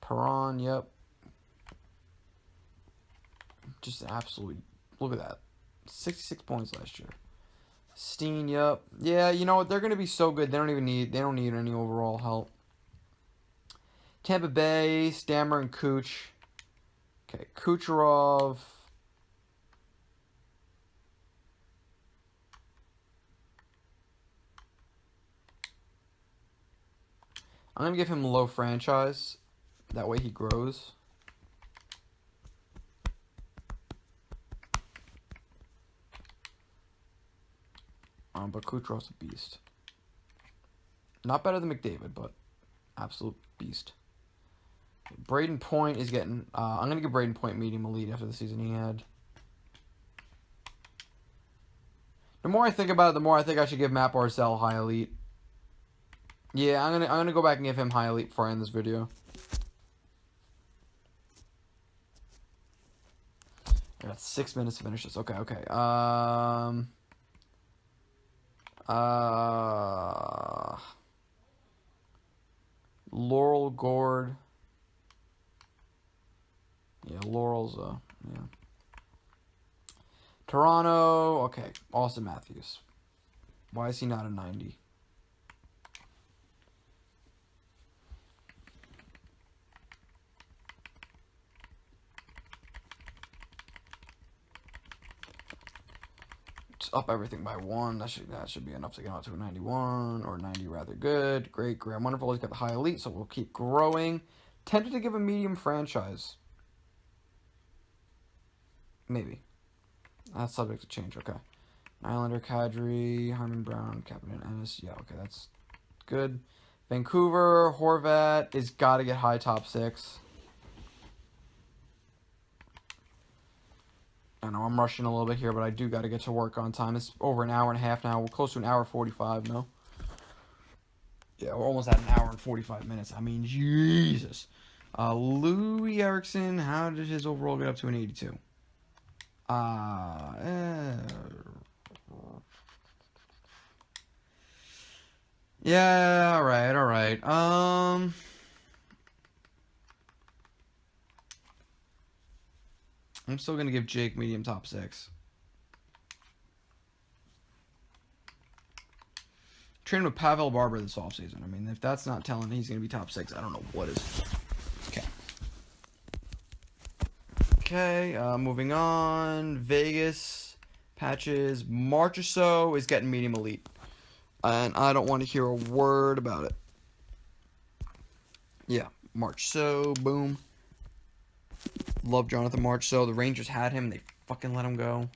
Perron, yep. Just absolutely... Look at that. 66 points last year. Steen, yep. Yeah, you know what? They're going to be so good. They don't need any overall help. Tampa Bay, Stammer and Cooch. Okay, Kucherov. I'm going to give him low franchise. That way he grows. But Kucherov's a beast. Not better than McDavid, but absolute beast. Braden Point is getting... I'm going to give Braden Point medium elite after the season he had. The more I think about it, the more I think I should give Matt Barzal high elite. Yeah, I'm gonna go back and give him high elite before I end this video. I got 6 minutes to finish this. Okay. Laurel Gord. Yeah, Laurel's yeah. Toronto. Okay, Austin Matthews. Why is he not a 90? Just up everything by 1. That should be enough to get out to a 91 or 90 rather. Good. Great. Wonderful. He's got the high elite, so we'll keep growing. Tempted to give a medium franchise. Maybe. That's subject to change. Okay. Islander, Kadri, Harmon Brown, Captain Ennis. Yeah, okay, that's good. Vancouver, Horvat is got to get high top 6. I know I'm rushing a little bit here, but I do got to get to work on time. It's over an hour and a half now. We're close to an hour 45 now. Yeah, we're almost at an hour and 45 minutes. I mean, Jesus. Louis Erickson, how did his overall get up to an 82? Yeah, all right. I'm still gonna give Jake medium top 6. Training with Pavel Barber this offseason. I mean, if that's not telling he's gonna be top 6, I don't know what is. Okay, moving on. Vegas, Patches, Marchessault is getting medium elite. And I don't want to hear a word about it. Yeah, Marchessault, boom. Love Jonathan Marchessault. The Rangers had him. They fucking let him go.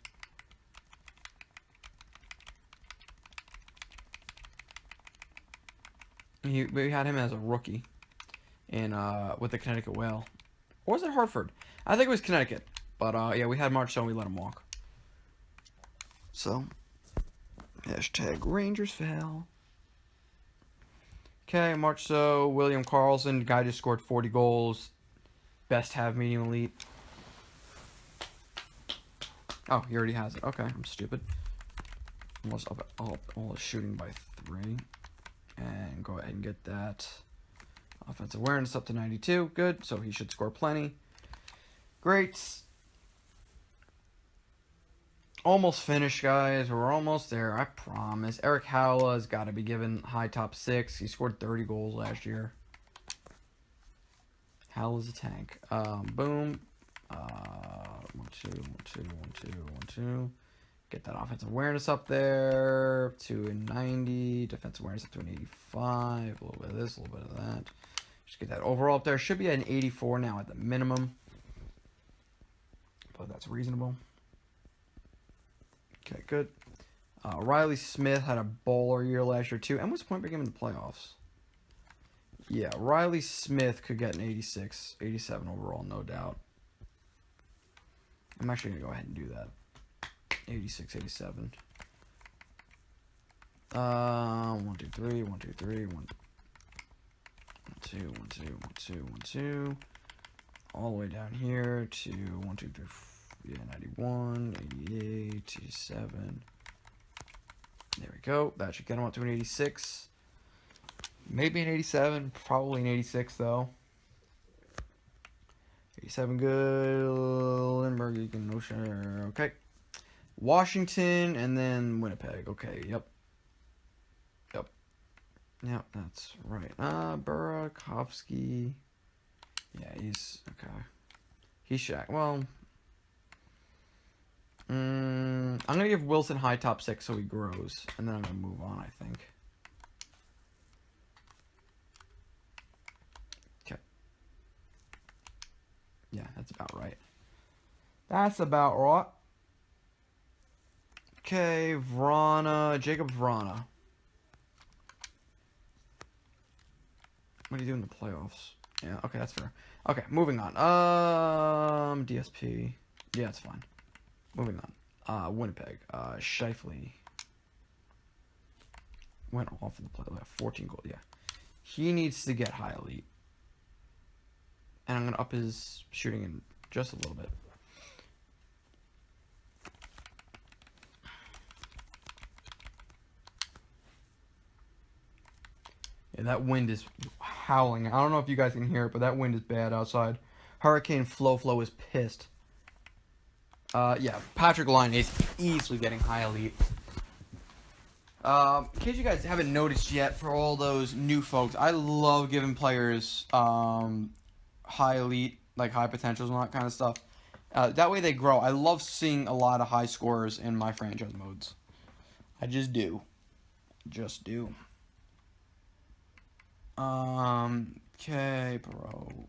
We had him as a rookie in with the Connecticut Whale. Or was it Hartford? I think it was Connecticut. But, yeah, we had Marchessault and we let him walk. So, hashtag Rangers fail. Okay, Marchessault, William Karlsson. Guy just scored 40 goals. Best have medium elite. Oh, he already has it. Okay, I'm stupid. Almost up, almost shooting by 3. And go ahead and get that. Offensive awareness up to 92. Good. So he should score plenty. Great. Almost finished, guys. We're almost there. I promise. Eric Howla has got to be given high top 6. He scored 30 goals last year. Howla's a tank. Boom. 1, 2. Get that offensive awareness up there. To a 90. Defensive awareness up to an 85. A little bit of this, a little bit of that. Just get that overall up there. Should be at an 84 now at the minimum. But that's reasonable. Okay, good. Riley Smith had a baller year last year, too. And what's the point breaking in the playoffs? Yeah, Riley Smith could get an 86, 87 overall, no doubt. I'm actually going to go ahead and do that. 86, 87. 1, 2, 3, 1, 2, 3, 1. 2, 1, 2, 1, 2, 1, 2. All the way down here to 1, 2, 3, 4, yeah, 91, 88, 87. There we go. That should get him up to an 86. Maybe an 87. Probably an 86, though. 87 good. Lindbergh, you can Ocean. Okay. Washington and then Winnipeg. Okay, yep. Yep, that's right. Burakovsky. Yeah, he's okay. He's Shaq. Well, I'm gonna give Wilson high top 6 so he grows, and then I'm gonna move on. I think. Okay. Yeah, that's about right. That's about right. Okay, Jacob Vrana. What do you do in the playoffs? Yeah, okay, that's fair. Okay, moving on. DSP. Yeah, it's fine. Moving on. Winnipeg. Scheifele. Went off in the play. 14 goals, yeah. He needs to get high elite. And I'm going to up his shooting in just a little bit. Yeah, that wind is howling. I don't know if you guys can hear it, but that wind is bad outside. Hurricane Flo is pissed. Yeah, Patrick Line is easily getting high elite. In case you guys haven't noticed yet, for all those new folks, I love giving players high elite, like high potentials and all that kind of stuff. That way they grow. I love seeing a lot of high scorers in my franchise modes. I just do. Okay, Perot.